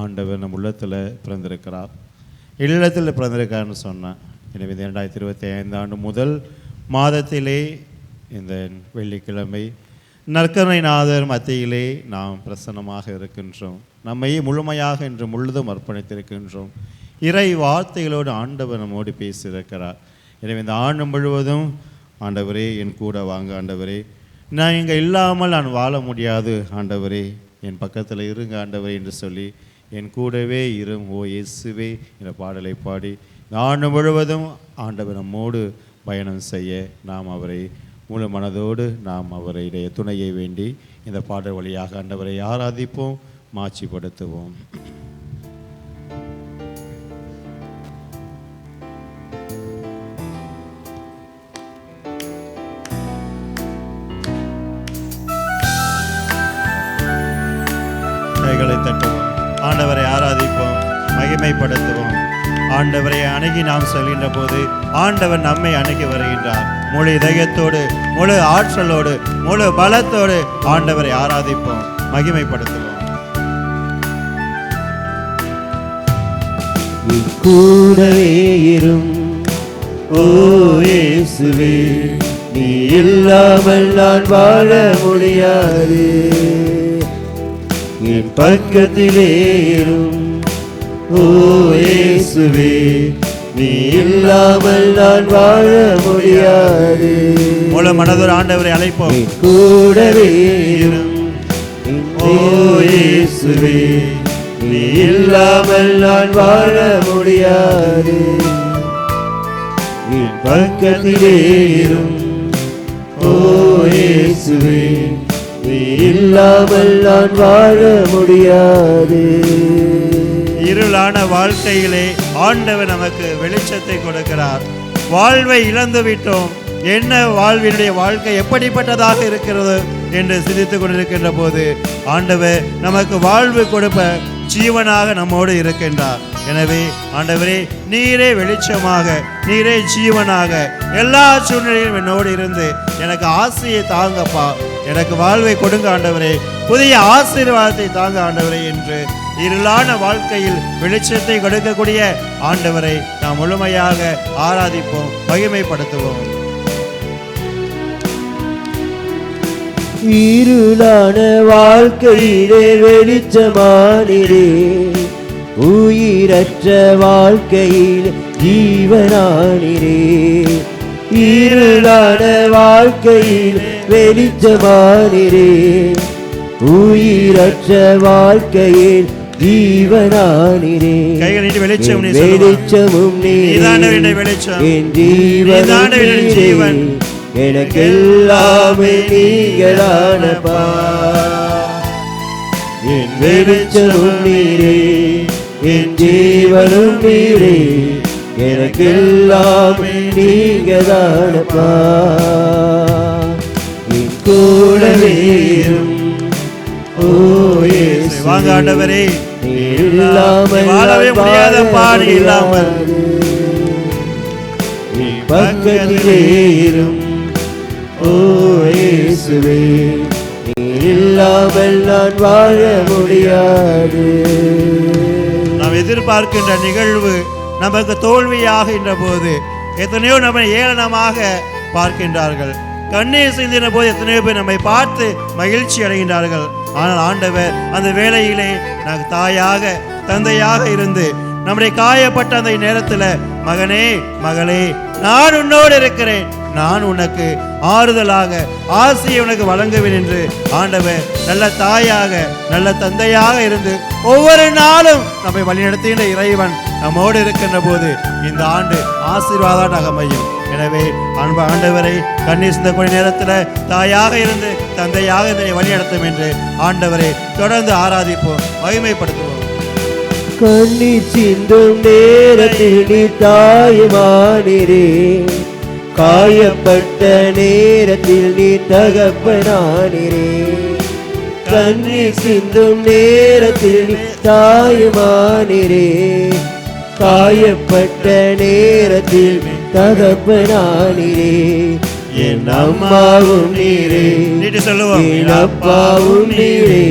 ஆண்டவர் நம் உள்ளத்தில் பிறந்திருக்கிறார், இல்லத்தில் பிறந்திருக்காருன்னு சொன்னேன். எனவே 2025 ஆண்டு முதல் மாதத்திலே இந்த வெள்ளிக்கிழமை நற்கருணைநாதர் மத்தியிலே நாம் பிரசன்னமாக இருக்கின்றோம். நம்மை முழுமையாக இன்று முழுதும் அர்ப்பணித்திருக்கின்றோம். இறை வார்த்தைகளோடு ஆண்டவர் நம்மோடு பேசியிருக்கிறார். எனவே இந்த ஆண்டு முழுவதும் ஆண்டவரே என் கூட வாங்க, ஆண்டவரே நான் இங்கே இல்லாமல் நான் வாழ முடியாது, ஆண்டவரே என் பக்கத்தில் இருங்க ஆண்டவரே என்று சொல்லி என் கூடவே இரும் ஓ இயேசுவே என்ற பாடலை பாடி இந்த ஆண்டு முழுவதும் ஆண்டவர் நம்மோடு பயணம் செய்ய நாம் அவரை முழு மனதோடு நாம் அவருடைய துணையை வேண்டி இந்த பாடல் வழியாக ஆண்டவரை ஆராதிப்போம், மாட்சிப்படுத்துவோம். கைகளை தட்டுவோம், ஆண்டவரை ஆராதிப்போம், மகிமைப்படுத்துவோம். ஆண்டவரை அணுகி நாம் செல்கின்ற போது ஆண்டவர் நம்மை அணுகி வருகின்றார். முழு இதயத்தோடு, முழு ஆற்றலோடு, முழு பலத்தோடு ஆண்டவரை ஆராதிப்போம், மகிமைப்படுத்துவோம். கூடவே இரும் ஓ இயேசுவே, நீ இல்லாமல் நான் வாழ முடியாது. என் பக்கத்திலே இரும் ஓ இயேசுவே, நீ இல்லாமல் நான் வாழ முடியாது. முழு மனதோடு ஆண்டவரை அழைப்போம். கூடவே இரும் ஓ இயேசுவே, நீ இல்லாமல் நான் வாழ முடியாது. என் பக்கத்திலே இரும் ஓ இயேசுவே, நீ இல்லாமல் நான் வாழ முடியாது. இருளான வாழ்க்கையிலே ஆண்டவர் நமக்கு வெளிச்சத்தை கொடுக்கிறார். வாழ்வை இழந்து விட்டோம், என்ன வாழ்வினுடைய வாழ்க்கை எப்படிப்பட்டதாக இருக்கிறது என்று சிந்தித்துக் கொண்டிருக்கின்ற போது ஆண்டவர் நமக்கு வாழ்வு கொடுப்ப ஜீவனாக நம்மோடு இருக்கின்றார். எனவே ஆண்டவரே நீரே வெளிச்சமாக, நீரே ஜீவனாக எல்லா சூழ்நிலையிலும் என்னோடு இருந்து எனக்கு ஆசையை தாங்கப்பா, எனக்கு வாழ்வை கொடுங்க ஆண்டவரே, புதிய ஆசீர்வாதத்தை தாங்க ஆண்டவரே என்று இருளான வாழ்க்கையில் வெளிச்சத்தை கொடுக்கக்கூடிய ஆண்டவரை நாம் முழுமையாக ஆராதிப்போம், மகிமைப்படுத்துவோம். இருளான வாழ்க்கையிலே வெளிச்சமானிரே, உயிரற்ற வாழ்க்கையில் ஜீவனானிரே. இருளான வாழ்க்கையில் வெளிச்சமானிரே, உயிரற்ற வாழ்க்கையில் ஜீவனானிரே. வெளிச்சமும் நீதானே, என் ஜீவன், எனக்கெல்லாமே நீங்களானப்பா. என் வெளிச்சமும் நீரே, என் ஜீவனும் நீரே, எனக்கெல்லாமே நீங்களானப்பா. என் கூடவே இரும் ஓ இயேசுவே, வாங்க ஆண்டவரே, இல்லாமல் வாழவே முடியாத பாடு இல்லாமல் பக்கத்திலே இரும் ஓ இயேசுவே, நீ இல்லாமல் நான் வாழ முடியாது. நாம் எதிர்பார்க்கின்ற நிகழ்வு நமக்கு தோல்வியாகின்ற போது எத்தனையோ நம்மை ஏளனமாக பார்க்கின்றார்கள். கண்ணீர் சிந்தின போது எத்தனையோ பேர் நம்மை பார்த்து மகிழ்ச்சி அடைகின்றார்கள். ஆனால் ஆண்டவர் அந்த வேளையிலே நான் தாயாக தந்தையாக இருந்து நம்முடைய காயப்பட்ட அந்த நேரத்தில் மகனே மகளே நான் உன்னோடு இருக்கிறேன், நான் உனக்கு ஆறுதலாக ஆசையை உனக்கு வழங்குவேன் என்று ஆண்டவர் நல்ல தாயாக நல்ல தந்தையாக இருந்து ஒவ்வொரு நாளும் நம்மை வழிநடத்துகின்ற இறைவன் நம்மோடு இருக்கின்ற போது இந்த ஆண்டு ஆசீர்வாதமாக அமையும். எனவே அன்பு ஆண்டவரை கண்ணீர் சிந்தக்கூடிய நேரத்தில் தாயாக இருந்து தந்தையாக இதனை வழிநடத்தும் என்று ஆண்டவரை தொடர்ந்து ஆராதிப்போம், மகிமைப்படுத்துவோம். கண்ணீர் சிந்தும் நேரத்தில் நீ தாயுமானிரே, காயப்பட்ட நேரத்தில் நீ தகப்பனானிரே. கண்ணீர் சிந்தும் நேரத்தில் நீ தாயுமானிரே, காயப்பட்ட நேரத்தில் தகப்பனானிரே. என் அம்மாவும் நீரே, என் அப்பாவும் நீரே,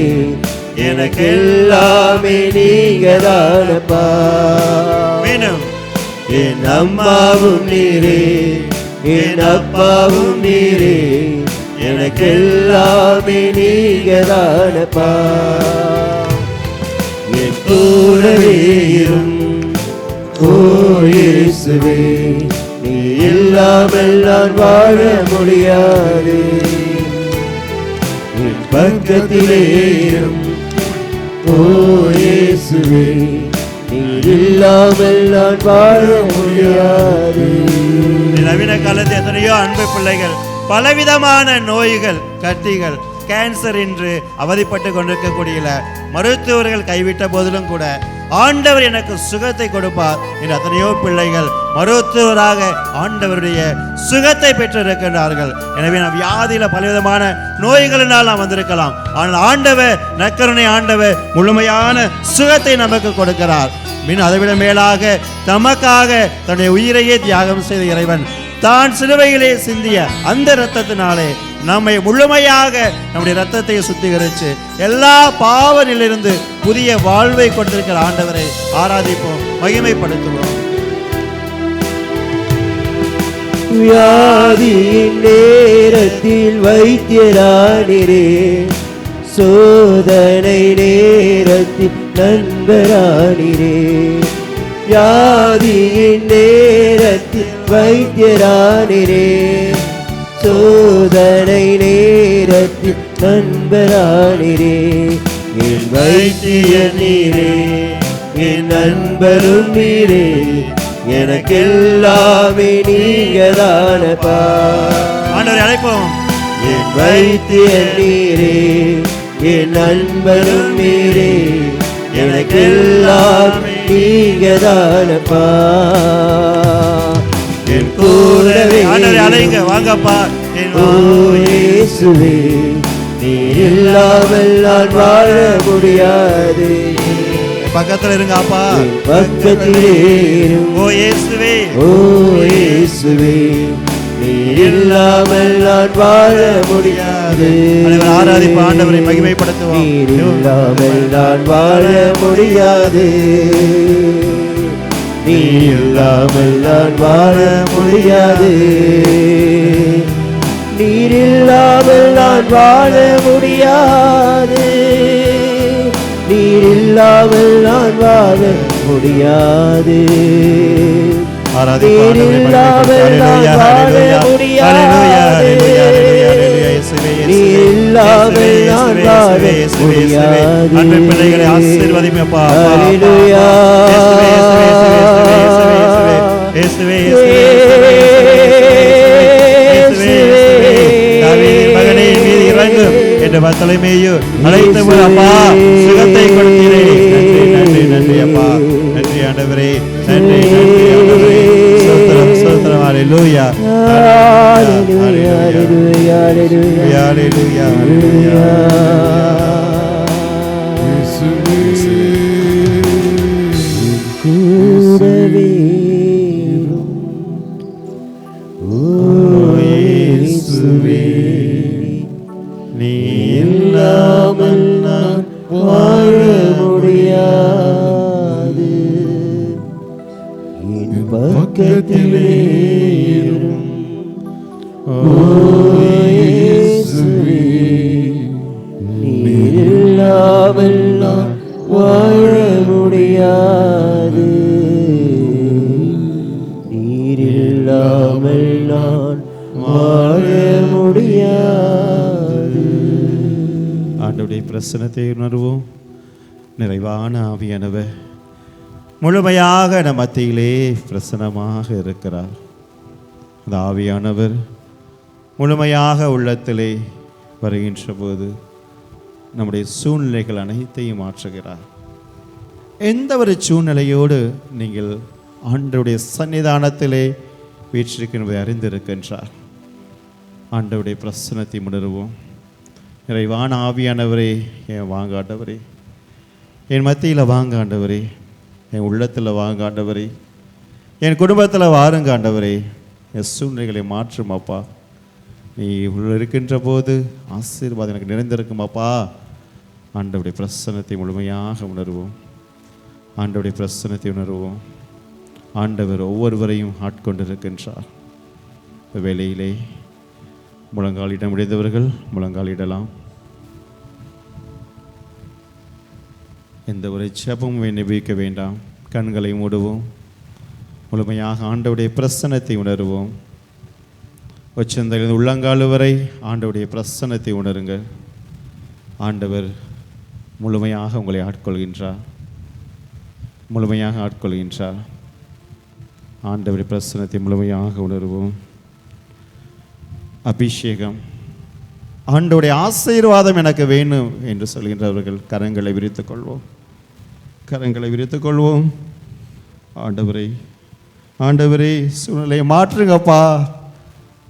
எனக்கெல்லாமே நீங்கதானப்பா. என் அம்மாவும் நீரே, என் அப்பாவும் நீரே, எனக்கெல்லாமே நீங்கதானப்பா. என் கூடவே இரும் ஓ இயேசுவே, நீ இல்லாமல் நான் வாழ முடியாது. என் பக்கத்திலே இரும் ஓ இயேசுவே, நீ இல்லாமல் நான் வாழ முடியாது. நவீன காலத்தில் எத்தனையோ அன்பு பிள்ளைகள் பலவிதமான நோய்கள் கட்டிகள் கேன்சர் என்று அவதிப்பட்டு கொண்டிருக்கக்கூடிய மருத்துவர்கள் கைவிட்ட போதிலும் கூட ஆண்டவர் எனக்கு சுகத்தை கொடுப்பார் என்று எத்தனையோ பிள்ளைகள் மருத்துவராக ஆண்டவருடைய சுகத்தை பெற்றிருக்கின்றார்கள். எனவே நாம் வியாதியில பலவிதமான நோய்களினால் நாம் வந்திருக்கலாம், ஆனால் ஆண்டவர் நற்கருணை ஆண்டவர் முழுமையான சுகத்தை நமக்கு கொடுக்கிறார். அதைவிட மேலாக தமக்காக தன்னுடைய உயிரையே தியாகம் செய்த இறைவன் தான் சிலுவையிலே சிந்திய அந்த இரத்தத்தினாலே நம்மை முழுமையாக நம்முடைய இரத்தத்தை சுத்திகரித்து எல்லா பாவனிலிருந்து புதிய வாழ்வை கொடுத்திருக்கிற ஆண்டவரை ஆராதிப்போம், மகிமைப்படுத்துவோம். வியாதியின் நேரத்தில் வைத்தியரானிரே, சோதனை நேரத்தில் நண்பரானிரே. வியாதியின் நேரத்தில் வைத்தியரானிரே, சோதனை நேரத்தில் நண்பரானிரே. என் வைத்திய நீரே, என் நண்பரும் நீரே, எனக்கெல்லாமே நீங்கதானப்பா. ஆண்டவரை அழைப்போம். என் வைத்திய நீரே, என் நண்பரும் நீரே, எனக்கெல்லாமே நீங்கதானப்பா. என் கூடவே அழைங்க வாங்கப்பா. ஓ இயேசுவே, நீ இல்லாமல் நான் வாழ முடியாது. பக்கத்துல இருங்க அப்பா, பக்கத்திலே ஓ இயேசுவே, ஓ இயேசுவே, நீ இல்லாமல் நான் வாழ முடியாது. ஆராதிப்பு ஆண்டவரை மகிமைப்படுத்துவோம். நீர் இல்லாமல் நான் வாழ முடியாது, நீ இல்லாமல் நான் வாழ முடியாது. நீர் இல்லாமல் நான் வாழ முடியாது, நீர் இல்லாமல் நான் வாழ முடியாது. நீர் இல்லாமல் நான் வாழ முடியாது, நீர் இல்லாமல் நான் வாழ முடியாது. அன்பு பிள்ளைகளை ஆசீர்வதியும் அப்பா. ஹல்லேலூயா. மகனே மீது இறங்கும் என்ற தலைமையோ அழைத்து அப்பா சுகத்தை கொடுத்தீரே. நன்றி நன்றி நன்றி அப்பா, நன்றி ஆண்டவரே, நன்றி நன்றி ஆண்டவரே. ஸ்தோத்திரம் ஸ்தோத்திரம். ஹல்லேலூயா ஹல்லேலூயா ஹல்லேலூயா ஹல்லேலூயா ஹல்லேலூயா. கூடவே ஓ இயேசுவே, நீ இல்லாமல் நான் வாழ முடியாது. என் பக்கத்திலே இரும் ஓ ஆண்டவருடைய பிரசன்னத்தை உணர்வோம். நிறைவான ஆவியானவர் முழுமையாக நம் மத்தியிலே பிரசன்னமாக இருக்கிறார். அந்த ஆவியானவர் முழுமையாக உள்ளத்திலே வருகின்ற போது நம்முடைய சூழ்நிலைகள் அனைத்தையும் மாற்றுகிறார். எந்த ஒரு சூழ்நிலையோடு நீங்கள் ஆண்டவருடைய சன்னிதானத்திலே வீற்றிருக்கின்றதை அறிந்திருக்கின்றார். ஆண்டவருடைய பிரசன்னத்தை உணர்வோம். நிறைவான ஆவியானவரே, என் வாங்க ஆண்டவரே, என் மத்தியில் வாங்க ஆண்டவரே, என் உள்ளத்தில் வாங்க ஆண்டவரே, என் குடும்பத்தில் வாருங்க ஆண்டவரே, என் சூழ்நிலைகளை மாற்றும் அப்பா. நீ உள்ள இருக்கின்ற போது ஆசீர்வாதம் எனக்கு நிறைந்திருக்கும் அப்பா. ஆண்டவருடைய பிரசன்னத்தை முழுமையாக உணர்வோம். ஆண்டவருடைய பிரசன்னத்தை உணர்வோம். ஆண்டவர் ஒவ்வொருவரையும் ஆட்கொண்டிருக்கின்றார். வேளையிலே முழங்காலிட முடிந்தவர்கள் முழங்காலிடலாம். எந்த ஒரு ஜெபமும் நிபுவிக்க வேண்டாம். கண்களை மூடுவோம். முழுமையாக ஆண்டவருடைய பிரசன்னத்தை உணர்வோம். உச்சந்தலிருந்து உள்ளங்கால் வரை ஆண்டவருடைய பிரசன்னத்தை உணருங்கள். ஆண்டவர் முழுமையாக உங்களை ஆட்கொள்கின்றார். முழுமையாக ஆட்கொள்கின்றார். ஆண்டவருடைய பிரசன்னத்தை முழுமையாக உணர்வோம். அபிஷேகம், ஆண்டவருடைய ஆசீர்வாதம் எனக்கு வேணும் என்று சொல்கின்றவர்கள் கரங்களை விரித்துக் கொள்வோம். கரங்களை விரித்துக் கொள்வோம். ஆண்டவரை, ஆண்டவரே, சூழ்நிலையை மாற்றுங்கப்பா.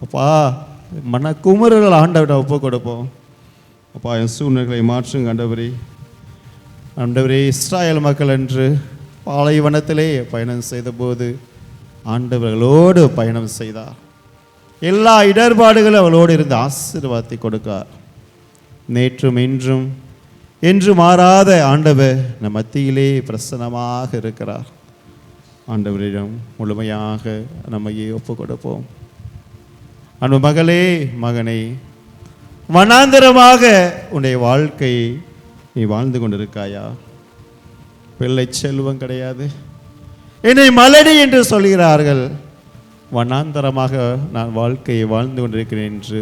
அப்பா, மனக்குமுறல் ஆண்டவரை ஒப்பு கொடுப்போம். அப்பா, என் சூழ்நிலைகளை மாற்றுங்க ஆண்டவரே. ஆண்டவரே, இஸ்ராயல் மக்கள் என்று பாலைவனத்திலே பயணம் செய்தபோது ஆண்டவர்களோடு பயணம் செய்தார். எல்லா இடர்பாடுகளும் அவளோடு இருந்து ஆசீர்வாதத்தை கொடுக்கார். நேற்றும் இன்றும் என்று மாறாத ஆண்டவர் நம் மத்தியிலே பிரசன்னமாக இருக்கிறார். ஆண்டவரிடம் முழுமையாக நம்மையே ஒப்பு கொடுப்போம். அன்பு மகளே, மகனே, வனாந்தரமாக உன்னுடைய வாழ்க்கை நீ வாழ்ந்து கொண்டிருக்காயா? பிள்ளை செல்வம் கிடையாது, என்னை மலடி என்று சொல்கிறார்கள். வனாந்தரமாக நான் வாழ்க்கையை வாழ்ந்து கொண்டிருக்கிறேன் என்று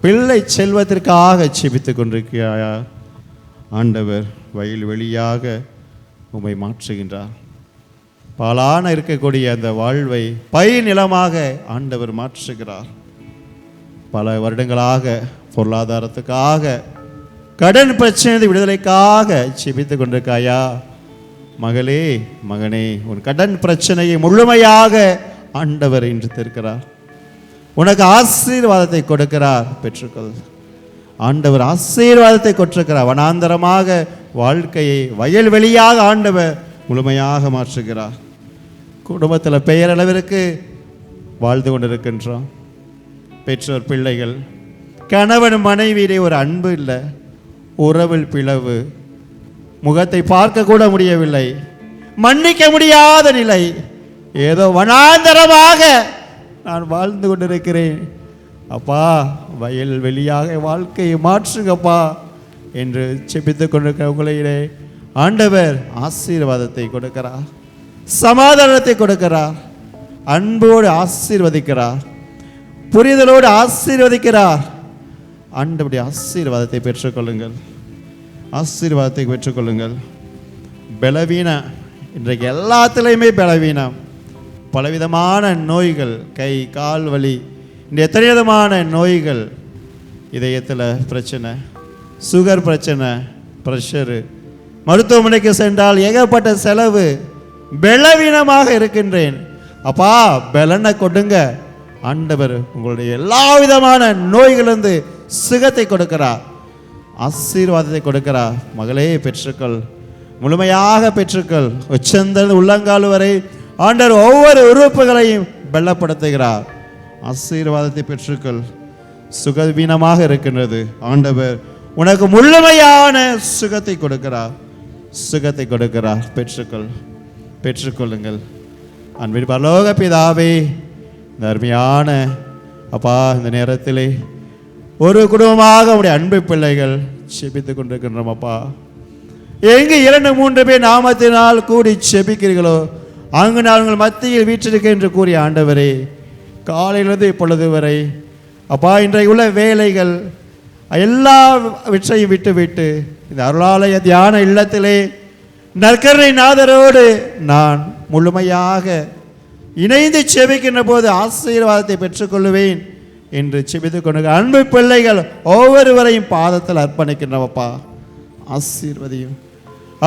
பிள்ளை செல்வத்திற்காக செபித்து கொண்டிருக்கிறாயா? ஆண்டவர் வயல் வெளியாக உம்மை மாற்றுகின்றார். பாலான இருக்கக்கூடிய அந்த வாழ்வை பயிர் நிலமாக ஆண்டவர் மாற்றுகிறார். பல வருடங்களாக பொருளாதாரத்துக்காக, கடன் பிரச்சனை விடுதலைக்காக செபித்து கொண்டிருக்காயா? மகளே, மகனே, உன் கடன் பிரச்சனையை முழுமையாக ஆண்டவர் இன்று தீர்க்கிறார். உனக்கு ஆசீர்வாதத்தை கொடுக்கிறார், பெற்றுக்கொள். ஆண்டவர் ஆசீர்வாதத்தை கொண்டிருக்கிறார். வனாந்தரமாக வாழ்க்கையை வயல்வெளியாக ஆண்டவர் முழுமையாக மாற்றுகிறார். குடும்பத்தில் பெயரளவிற்கு வாழ்ந்து கொண்டிருக்கின்றோம். பெற்றோர் பிள்ளைகள், கணவன் மனைவியிலே ஒரு அன்பு இல்லை, உறவில் பிளவு, முகத்தை பார்க்க கூட முடியவில்லை, மன்னிக்க முடியாத நிலை. ஏதோ வனாந்தரமாக நான் வாழ்ந்து கொண்டிருக்கிறேன். அப்பா, வயல் வெளியாக வாழ்க்கையை மாற்றுங்கப்பா என்று செபித்து கொண்டிருக்கிற உங்களிலே ஆண்டவர் ஆசீர்வாதத்தை கொடுக்கிறார், சமாதானத்தை கொடுக்கிறார், அன்போடு ஆசீர்வதிக்கிறார், புரிதலோடு ஆசீர்வதிக்கிறார். ஆண்டவருடைய ஆசீர்வாதத்தை பெற்றுக்கொள்ளுங்கள். ஆசீர்வாதத்தை பெற்றுக்கொள்ளுங்கள். பலவீனம், இன்றைக்கு எல்லாத்துலேயுமே பலவீனம், பலவிதமான நோய்கள், கை கால் வலி, இந்த எத்தனை விதமான நோய்கள், இதயத்தில் பிரச்சனை, சுகர் பிரச்சனை, ப்ரெஷரு, மருத்துவமனைக்கு சென்றால் ஏகப்பட்ட செலவு. பலவீனமாக இருக்கின்றேன் அப்பா, பலனை கொடுங்க. ஆண்டவர் உங்களுடைய எல்லா விதமான நோய்களிலிருந்து சுகத்தை கொடுக்கிறார், ஆசீர்வாதத்தை கொடுக்கிறார். மகளே, பெற்றுக்கள், முழுமையாக பெற்றுக்கள். உச்சந்தல் உள்ளங்கால் வரை ஆண்டவர் ஒவ்வொரு உறுப்புகளையும் பலப்படுத்துகிறார். ஆசீர்வாதத்தை பெற்றுக்கள். சுகவீனமாக இருக்கின்றது, ஆண்டவர் உனக்கு முழுமையான சுகத்தை கொடுக்கிறார், சுகத்தை கொடுக்கிறார். பெற்றுக்கள், பெற்றுக்கொள்ளுங்கள். அன்பின் பரலோக பிதாவே, இந்த அருமையான அப்பா, இந்த நேரத்திலே ஒரு குடும்பமாக உடைய அன்பு பிள்ளைகள் செபித்து கொண்டிருக்கின்றோம். அப்பா, எங்கு 2-3 பேர் நாமத்தினால் கூடி செபிக்கிறீர்களோ அங்கு நான் உங்கள் மத்தியில் வீற்றிருக்கேன் என்று கூறிய ஆண்டவரே, காலையிலிருந்து இப்பொழுது வரை அப்பா, இன்றைக்கு உள்ள வேலைகள், எல்லாவற்றையும் விட்டு இந்த அருளாலய தியான இல்லத்திலே நற்கருணை நாதரோடு நான் முழுமையாக இணைந்து செபிக்கின்ற போது ஆசீர்வாதத்தை பெற்றுக்கொள்வேன் என்று செபித்து கொண்டு அன்பு பிள்ளைகள் ஒவ்வொருவரையும் பாதத்தில் அர்ப்பணிக்கின்றவப்பா, ஆசீர்வதியும்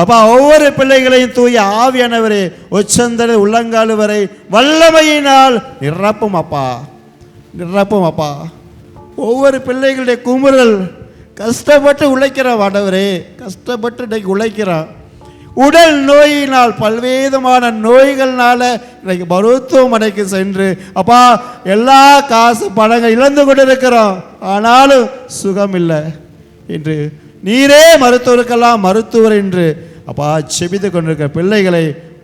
அப்பா. ஒவ்வொரு பிள்ளைகளையும் தூய ஆவியானவரே உச்சந்தர உள்ளங்கால் வரை வல்லமையினால் நிரப்பும் அப்பா, நிரப்பும் அப்பா. ஒவ்வொரு பிள்ளைகளுடைய குமுறல் கஷ்டப்பட்டு உழைக்கிறான் ஆண்டவரே, கஷ்டப்பட்டு இன்னைக்கு உழைக்கிறான். உடல் நோயினால் பல்வேதமான நோய்கள்னால இன்னைக்கு மருத்துவமனைக்கு சென்று அப்பா எல்லா காசு பணங்கள் இழந்து கொண்டு இருக்கிறோம், ஆனாலும் சுகம் இல்லை என்று நீரே மருத்துவருக்கெல்லாம் மருத்துவர் என்று அப்பா செபித்து கொண்டிருக்கிற பிள்ளைகளை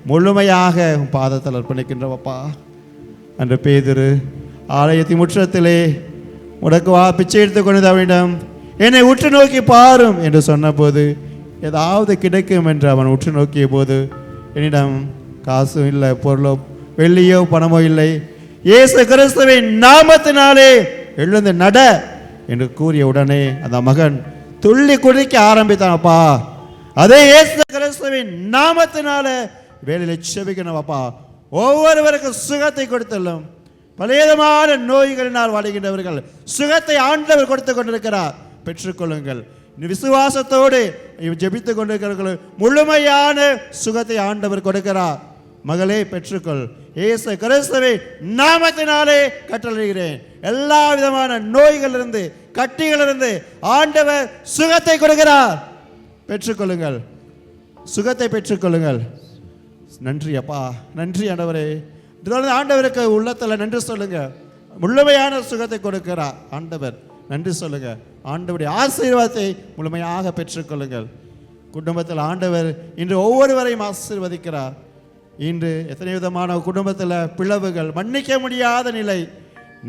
முழுமையாக பாதத்தில் அர்ப்பணிக்கின்றவப்பா. அன்று பேதுரு ஆலயத்தின் முற்றத்திலே உனக்கு பிச்சை எடுத்துக்கொண்டு அவனிடம் என்னை உற்று நோக்கி பாரும் என்று சொன்னபோது ஏதாவது கிடைக்கும் என்று அவன் உற்று நோக்கிய போது என்னிடம் காசும் இல்லை, பொருளோ வெள்ளியோ பணமோ இல்லை, இயேசு கிறிஸ்துவின் நாமத்தினாலே எழுந்து நட என்று கூறிய உடனே அந்த மகன் துள்ளி குதிக்க ஆரம்பித்தானப்பா. அதே இயேசு கிறிஸ்துவின் நாமத்தினால வேலையில செபிக்கணும்ப்பா. ஒவ்வொருவருக்கும் சுகத்தை கொடுத்துள்ளும். பலவிதமான நோய்களினால் வாடுகின்றவர்கள் சுகத்தை ஆண்டவர் கொடுத்து கொண்டிருக்கிறார், பெற்றுக்கொள்ளுங்கள். விசுவாசத்தோடு ஜெபித்துக் கொண்டிருக்கிறவர்கள் முழுமையான சுகத்தை ஆண்டவர் கொடுக்கிறார். மகளே பெற்றுக்கொள், இயேசு கிறிஸ்துவின் நாமத்தினாலே கட்டளையிடுகிறேன். எல்லா விதமான நோய்களிலிருந்து கட்டிகளிலிருந்து ஆண்டவர் சுகத்தை கொடுக்கிறார், பெற்றுக்கொள்ளுங்கள், சுகத்தை பெற்றுக்கொள்ளுங்கள். நன்றி அப்பா, நன்றி ஆண்டவரே. ஆண்டவருக்கு உள்ளத்தில் நன்றி சொல்லுங்க. முழுமையான சுகத்தை கொடுக்கிறார் ஆண்டவர், நன்றி சொல்லுங்க. ஆண்டவருடைய ஆசீர்வாதத்தை முழுமையாக பெற்றுக்கொள்ளுங்கள். குடும்பத்தில் ஆண்டவர் இன்று ஒவ்வொருவரையும் ஆசீர்வதிக்கிறார். இன்று எத்தனை விதமான குடும்பத்தில் பிளவுகள், மன்னிக்க முடியாத நிலை,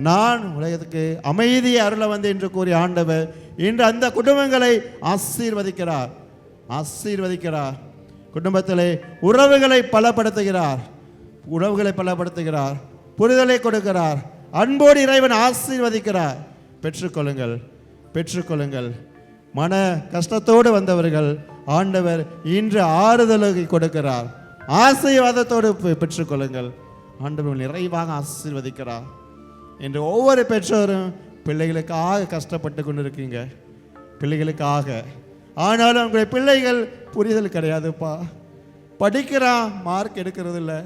நான் உலகத்துக்கு அமைதியை அருள வந்து என்று கூறிய ஆண்டவர் இன்று அந்த குடும்பங்களை ஆசீர்வதிக்கிறார், ஆசீர்வதிக்கிறார். குடும்பத்திலே உறவுகளை பலப்படுத்துகிறார், உறவுகளை பலப்படுத்துகிறார், புரிதலை கொடுக்கிறார். அன்போடு இறைவன் ஆசீர்வதிக்கிறார். பெற்றுக்கொள்ளுங்கள், பெற்றுக்கொள்ளுங்கள். மன கஷ்டத்தோடு வந்தவர்கள் ஆண்டவர் இன்று ஆறுதலை கொடுக்கிறார். ஆசீர்வாதத்தோடு பெற்றுக்கொள்ளுங்கள். ஆண்டவர் நிறைவாக ஆசீர்வதிக்கிறார். என்று ஒவ்வொரு பெற்றோரும் பிள்ளைகளுக்காக கஷ்டப்பட்டு கொண்டு இருக்கீங்க, பிள்ளைகளுக்காக. ஆனாலும் உங்களுடைய பிள்ளைகள் புரிதல் கிடையாதுப்பா, படிக்கிறான் மார்க் எடுக்கிறது இல்லை,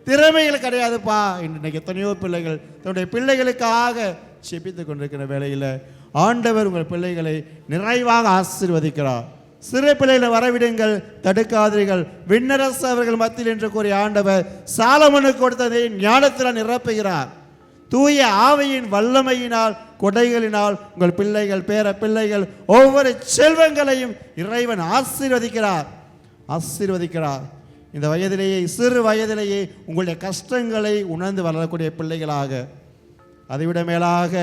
திறமைகள் கிடையாதுப்பா. இன்றைக்கு எத்தனையோ பிள்ளைகள் தன்னுடைய பிள்ளைகளுக்காக செபித்து கொண்டிருக்கிற வேளையில் ஆண்டவர் உங்கள் பிள்ளைகளை நிறைவாக ஆசீர்வதிக்கிறார். சிறு பிள்ளைகளை வரவிடுங்கள், தடுக்காதீர்கள். விண்ணரசு அவர்கள் மத்தியில் என்று கூறிய ஆண்டவர் சாலமோனுக்கு கொடுத்ததை ஞானத்தில் நிரப்புகிறார். தூய ஆவியின் வல்லமையினால் கொடைகளினால் உங்கள் பிள்ளைகள், பேர பிள்ளைகள், ஒவ்வொரு செல்வங்களையும் இறைவன் ஆசீர்வதிக்கிறார், ஆசீர்வதிக்கிறார். இந்த வயதிலேயே, சிறு வயதிலேயே உங்களுடைய கஷ்டங்களை உணர்ந்து வளரக்கூடிய பிள்ளைகளாக, அதைவிட மேலாக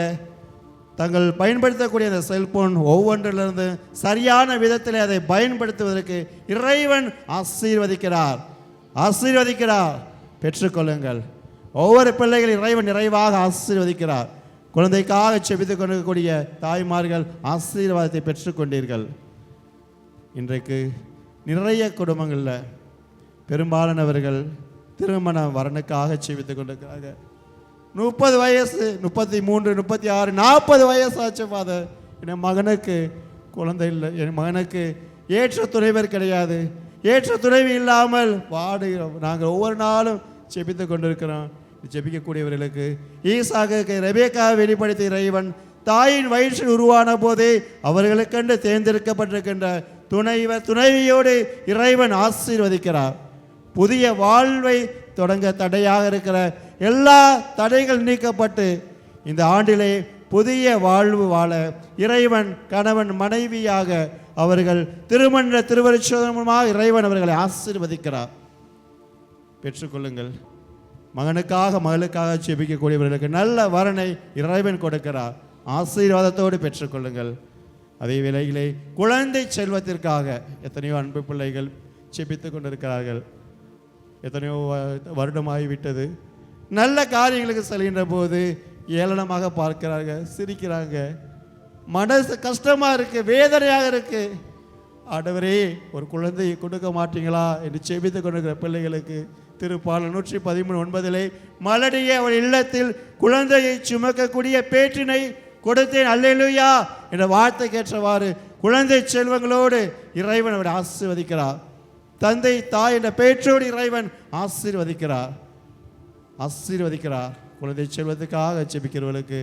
தங்கள் பயன்படுத்தக்கூடிய அந்த செல்போன் ஒவ்வொன்றிலிருந்து சரியான விதத்தில் அதை பயன்படுத்துவதற்கு இறைவன் ஆசீர்வதிக்கிறார், ஆசீர்வதிக்கிறார். பெற்றுக்கொள்ளுங்கள். ஒவ்வொரு பிள்ளைகள் இறைவன் நிறைவாக ஆசீர்வதிக்கிறார். குழந்தைக்காக செபித்துக் கொண்டிருக்கக்கூடிய தாய்மார்கள் ஆசீர்வாதத்தை பெற்றுக்கொண்டீர்கள். இன்றைக்கு நிறைய குடும்பங்களில் பெரும்பாலானவர்கள் திருமண வரனுக்காக செபித்துக் கொண்டிருக்கிறாங்க. 30 வயசு, 33, 36, 40 வயசு ஆச்சு ஃபாதர், என் மகனுக்கு குழந்தை இல்லை, என் மகனுக்கு ஏற்ற துணைவர் கிடையாது, ஏற்ற துணைவி இல்லாமல் வாடுகிறோம். நாங்கள் ஒவ்வொரு நாளும் செபித்து கொண்டிருக்கிறோம். ஜெபிக்கக்கூடியவர்களுக்கு ஈசாக்கு ரெபேக்கா வெளிப்படுத்தி இறைவன் தாயின் வயிற்றில் உருவான போதே அவர்களுக்கென்று தேர்ந்தெடுக்கப்பட்டிருக்கின்ற துணைவர், துணைவியோடு இறைவன் ஆசீர்வதிக்கிறார். புதிய வாழ்வை தொடங்க தடையாக இருக்கிற எல்லா தடைகள் நீக்கப்பட்டு இந்த ஆண்டிலே புதிய வாழ்வு வாழ இறைவன் கணவன் மனைவியாக அவர்கள் திருமண திருவருட்சமாக இறைவன் அவர்களை ஆசீர்வதிக்கிறார். பெற்றுக்கொள்ளுங்கள். மகனுக்காக மகளுக்காக செபிக்கக்கூடியவர்களுக்கு நல்ல வரனை இறைவன் கொடுக்கிறார். ஆசீர்வாதத்தோடு பெற்றுக்கொள்ளுங்கள். அதே வேளையிலே குழந்தை செல்வத்திற்காக எத்தனையோ அன்பு பிள்ளைகள் செபித்து கொண்டிருக்கிறார்கள். எத்தனையோ வருடமாகிவிட்டது. நல்ல காரியங்களுக்கு செல்கின்ற போது ஏளனமாக பார்க்கிறாங்க, சிரிக்கிறாங்க. மனசு கஷ்டமாக இருக்குது, வேதனையாக இருக்குது. ஆண்டவரே ஒரு குழந்தையை கொடுக்க மாட்டீங்களா என்று செபித்து கொண்டிருக்கிற பிள்ளைகளுக்கு திருப்பாடல் 113:9 மலடிய அவள் இல்லத்தில் குழந்தையை சுமக்கக்கூடிய பேற்றினை கொடுத்தேன் அல்லேலூயா என்ற வார்த்தை கேட்டவாறு குழந்தை செல்வங்களோடு இறைவன் அவரை ஆசீர்வதிக்கிறார். தந்தை தாய் என்ற பேற்றோடு இறைவன் ஆசீர்வதிக்கிறார். குழந்தை செல்வத்துக்காக செபிக்கிறவர்களுக்கு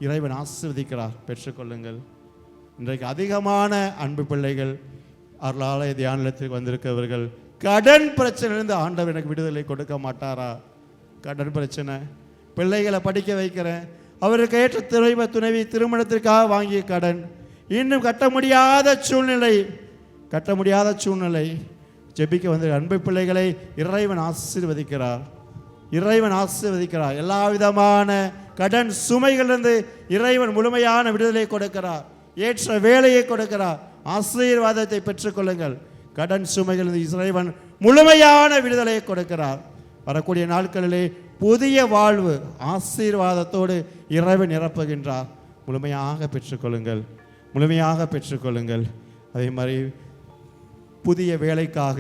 இறைவன் ஆசீர்வதிக்கிறார். பெற்றுக்கொள்ளுங்கள். இன்றைக்கு அதிகமான அன்பு பிள்ளைகள் அருளாலய தியானத்திற்கு வந்திருக்கிறவர்கள் கடன் பிரச்சனையிலிருந்து ஆண்டவர் எனக்கு விடுதலை கொடுக்க மாட்டாரா? கடன் பிரச்சனை, பிள்ளைகளை படிக்க வைக்கிறேன், அவருக்கு ஏற்ற துணைவி திருமணத்திற்காக வாங்கிய கடன், இன்னும் கட்ட முடியாத சூழ்நிலை. ஜெபிக்க வந்த அன்பு பிள்ளைகளை இறைவன் ஆசீர்வதிக்கிறார். எல்லா விதமான கடன் சுமைகளிலிருந்து இறைவன் முழுமையான விடுதலை கொடுக்கிறார். ஏற்ற வேலையை கொடுக்கிறார். ஆசீர்வாதத்தை பெற்றுக்கொள்ளுங்கள். கடன் சுமைகளிலிருந்து இறைவன் முழுமையான விடுதலையை கொடுக்கிறார். வரக்கூடிய நாட்களிலே புதிய வாழ்வு ஆசீர்வாதத்தோடு இறைவன் நிரப்புகின்றார். முழுமையாக பெற்றுக்கொள்ளுங்கள். அதே மாதிரி புதிய வேலைக்காக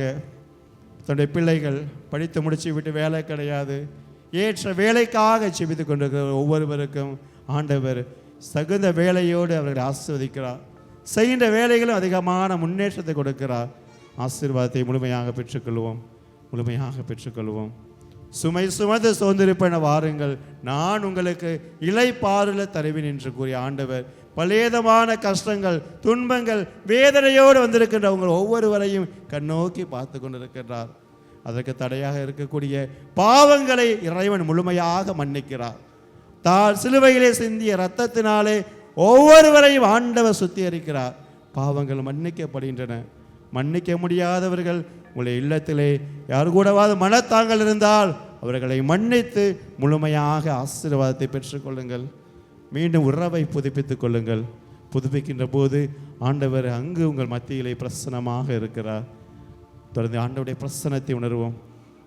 தன்னுடைய பிள்ளைகள் படித்து முடிச்சு விட்டு வேலை கிடையாது, ஏற்ற வேலைக்காக செபித்து கொண்டிருக்கிற ஒவ்வொருவருக்கும் ஆண்டவர் தகுந்த வேலையோடு அவர்களை ஆசீர்வதிக்கிறார். செய்கின்ற வேலைகளும் அதிகமான முன்னேற்றத்தை கொடுக்கிறார். ஆசீர்வாதத்தை முழுமையாக பெற்றுக்கொள்வோம். சுமை சுமந்து சோர்ந்திருப்பென வாருங்கள், நான் உங்களுக்கு இளைப்பாறுதலை தருவேன் என்று கூறிய ஆண்டவர் பலேதமான கஷ்டங்கள், துன்பங்கள், வேதனையோடு வந்திருக்கின்ற உங்கள் ஒவ்வொருவரையும் கண்ணோக்கி பார்த்து கொண்டிருக்கின்றார். அதற்கு தடையாக இருக்கக்கூடிய பாவங்களை இறைவன் முழுமையாக மன்னிக்கிறார். தான் சிலுவையிலே சிந்திய இரத்தத்தினாலே ஒவ்வொருவரையும் ஆண்டவர் சுத்திகரிக்கிறார். பாவங்கள் மன்னிக்கப்படுகின்றன. மன்னிக்க முடியாதவர்கள் உங்களுடைய இல்லத்திலே யார் கூடவாது மனத்தாங்கள் இருந்தால் அவர்களை மன்னித்து முழுமையாக ஆசீர்வாதத்தை பெற்றுக்கொள்ளுங்கள். மீண்டும் உறவை புதுப்பித்துக் கொள்ளுங்கள். புதுப்பிக்கின்ற போது ஆண்டவர் அங்கு உங்கள் மத்தியிலே பிரசன்னமாக இருக்கிறார். தொடர்ந்து ஆண்டவருடைய பிரசன்னத்தை உணர்வோம்.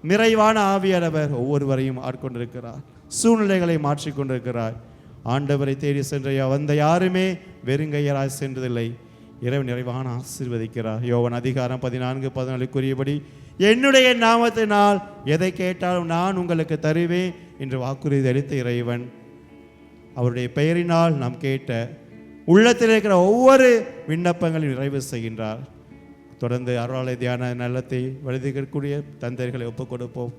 நிறைவான ஆவியானவர் ஒவ்வொருவரையும் ஆட்கொண்டிருக்கிறார். சூழ்நிலைகளை மாற்றிக்கொண்டிருக்கிறார். ஆண்டவரை தேடி சென்ற வந்த யாருமே வெறுங்கையராய் சென்றதில்லை. இறைவன் நிறைவான ஆசீர்வதிக்கிறார். யோவான் அதிகாரம் 14:14 கூறியபடி என்னுடைய நாமத்தினால் எதை கேட்டாலும் நான் உங்களுக்கு தருவேன் என்று வாக்குறுதி அளித்த இறைவன் அவருடைய பெயரினால் நாம் கேட்ட உள்ளத்தில் இருக்கிற ஒவ்வொரு விண்ணப்பங்களையும் நிறைவு செய்கின்றார். தொடர்ந்து அருளாலய தியான நல்லத்தை வழிதிக்கக்கூடிய தந்தைகளை ஒப்புக் கொடுப்போம்.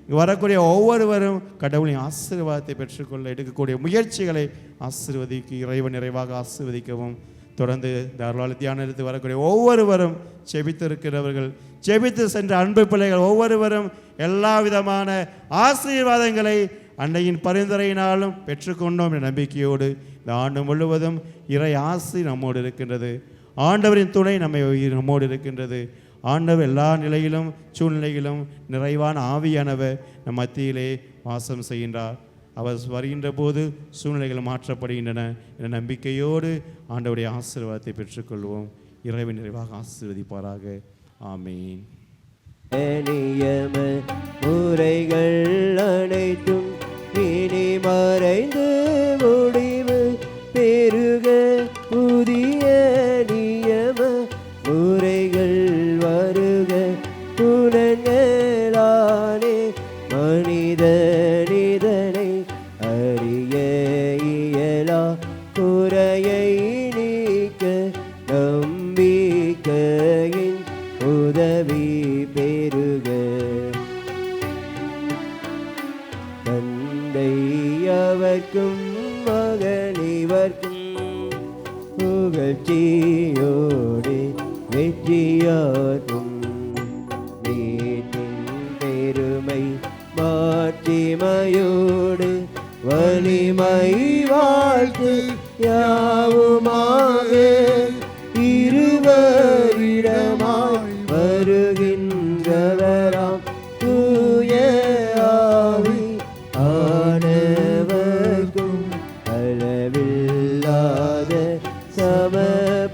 இங்கு வரக்கூடிய ஒவ்வொருவரும் கடவுளின் ஆசீர்வாதத்தை பெற்றுக்கொள்ள எடுக்கக்கூடிய முயற்சிகளை ஆசீர்வதிக்கு இறைவன் நிறைவாக ஆசீர்வதிக்கவும். தொடர்ந்து அருளாலய தியானத்துக்கு வரக்கூடிய ஒவ்வொருவரும் செபித்திருக்கிறவர்கள், செபித்து சென்ற அன்பு பிள்ளைகள் ஒவ்வொருவரும் எல்லா விதமான ஆசீர்வாதங்களை அன்னையின் பரிந்துரையினாலும் பெற்றுக்கொண்டோம் என்ற நம்பிக்கையோடு இந்த ஆண்டு முழுவதும் இறை ஆசி நம்மோடு இருக்கின்றது. ஆண்டவரின் துணை நம்மோடு இருக்கின்றது. ஆண்டவர் எல்லா நிலையிலும் சூழ்நிலையிலும் நிறைவான ஆவியானவர் நம் மத்தியிலே வாசம் செய்கின்றார். அவர் வருகின்ற போது சூழ்நிலைகள் மாற்றப்படுகின்றன என்ற நம்பிக்கையோடு ஆண்டவருடைய ஆசீர்வாதத்தை பெற்றுக்கொள்வோம். இறைவன் நிறைவாக ஆசீர்வதிப்பாராக. ஆமீன். முறைகள் அனைத்தும் இனி மறைந்து முடிவு பெருக புதிய நியம முறைகள் வருக புலன்களானே மனிதனிதனை அறிய இயலா குறையை நீக்க நம்பிக்கையின் உதவி பெருக தந்தையவர்க்கும் மகனிவர்க்கும் புகழ்ச்சியோடு வெற்றியாற்றும் வீட்டின் பெருமை மாட்சிமையோடு வலிமை வாழ்த்து யாவுமாக இருவரிடமாய் வருகின்றவராம் தூய ஆவி ஆனவர்க்கும் அளவில்லாத சம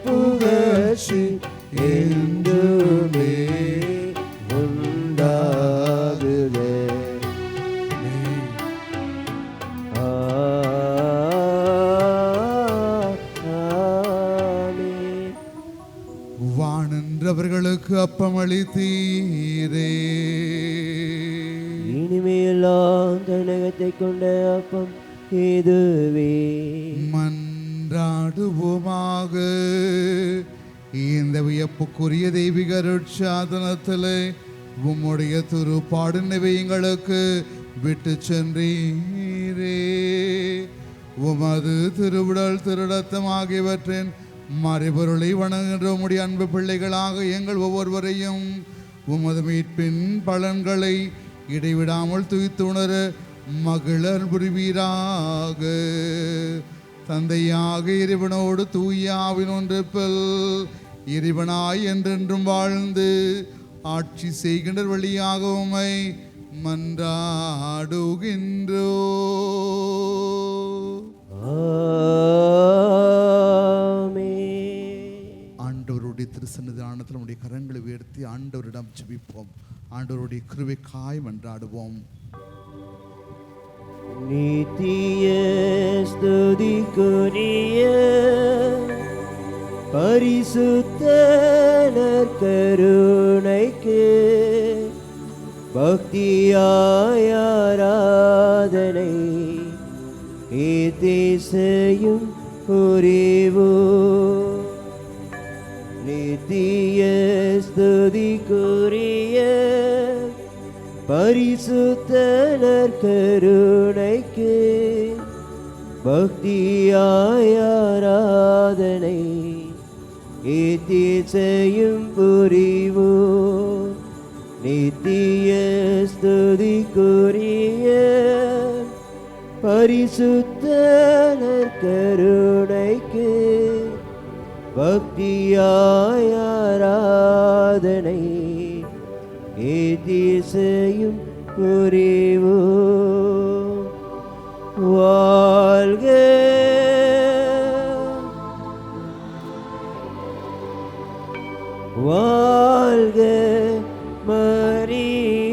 புகழ்ச்சி என்றுமே உண்டாகுக. ஆ வானன்றவர்களுக்கு அப்பமளித்தீரே. இனிமையெல்லாம் தன்னகத்தை கொண்ட அப்பம் இதுவே. மன்றாடுவோமாக. இந்த வியப்புக்குரிய தெய்வீக அருட்சாதனத்திலே உம்முடைய திருப்பாடு எங்களுக்கு விட்டு சென்றீரே. உமது திருவிடல் திருடத்தம் ஆகியவற்றின் மறைபொருளை வணங்குகின்ற உம்முடைய அன்பு பிள்ளைகளாக எங்கள் ஒவ்வொருவரையும் உமது மீட்பின் பலன்களை இடைவிடாமல் துய்த்துணர மகிழர் புரிவீராக. தந்தையாக இறைவனோடு தூய ஆவின் ஒன்றிப்பில் இறைவனாய் என்றென்றும் வாழ்ந்து ஆட்சி செய்கின்ற வழியாக உம்மை மன்றாடுகின்றோ. ஆண்டவருடைய திருசன்னிதானத்தில் நம்முடைய கரங்களை உயர்த்தி ஆண்டவரிடம் ஜெபிப்போம். ஆண்டவருடைய கிருபைக்காய் மன்றாடுவோம். நித்திய ஸ்துதிக்குரிய பரிசுத்த நற்கருணைக்கு பக்தியாய் ஆராதனை இதிசையும் புரிவோம். நித்திய ஸ்துதிக்குரிய பரிசுத்த நற்கருணைக்கு பக்தியாய் ஆராதனை இதிசையும் புரிவோம். நித்திய ஸ்துதிக்குரிய பரிசுத்த நற்கருணைக்கு பக்தியாய் ஆராதனை இதிசையும் புரிவோம். வாழ்க வாழ்க மரியே.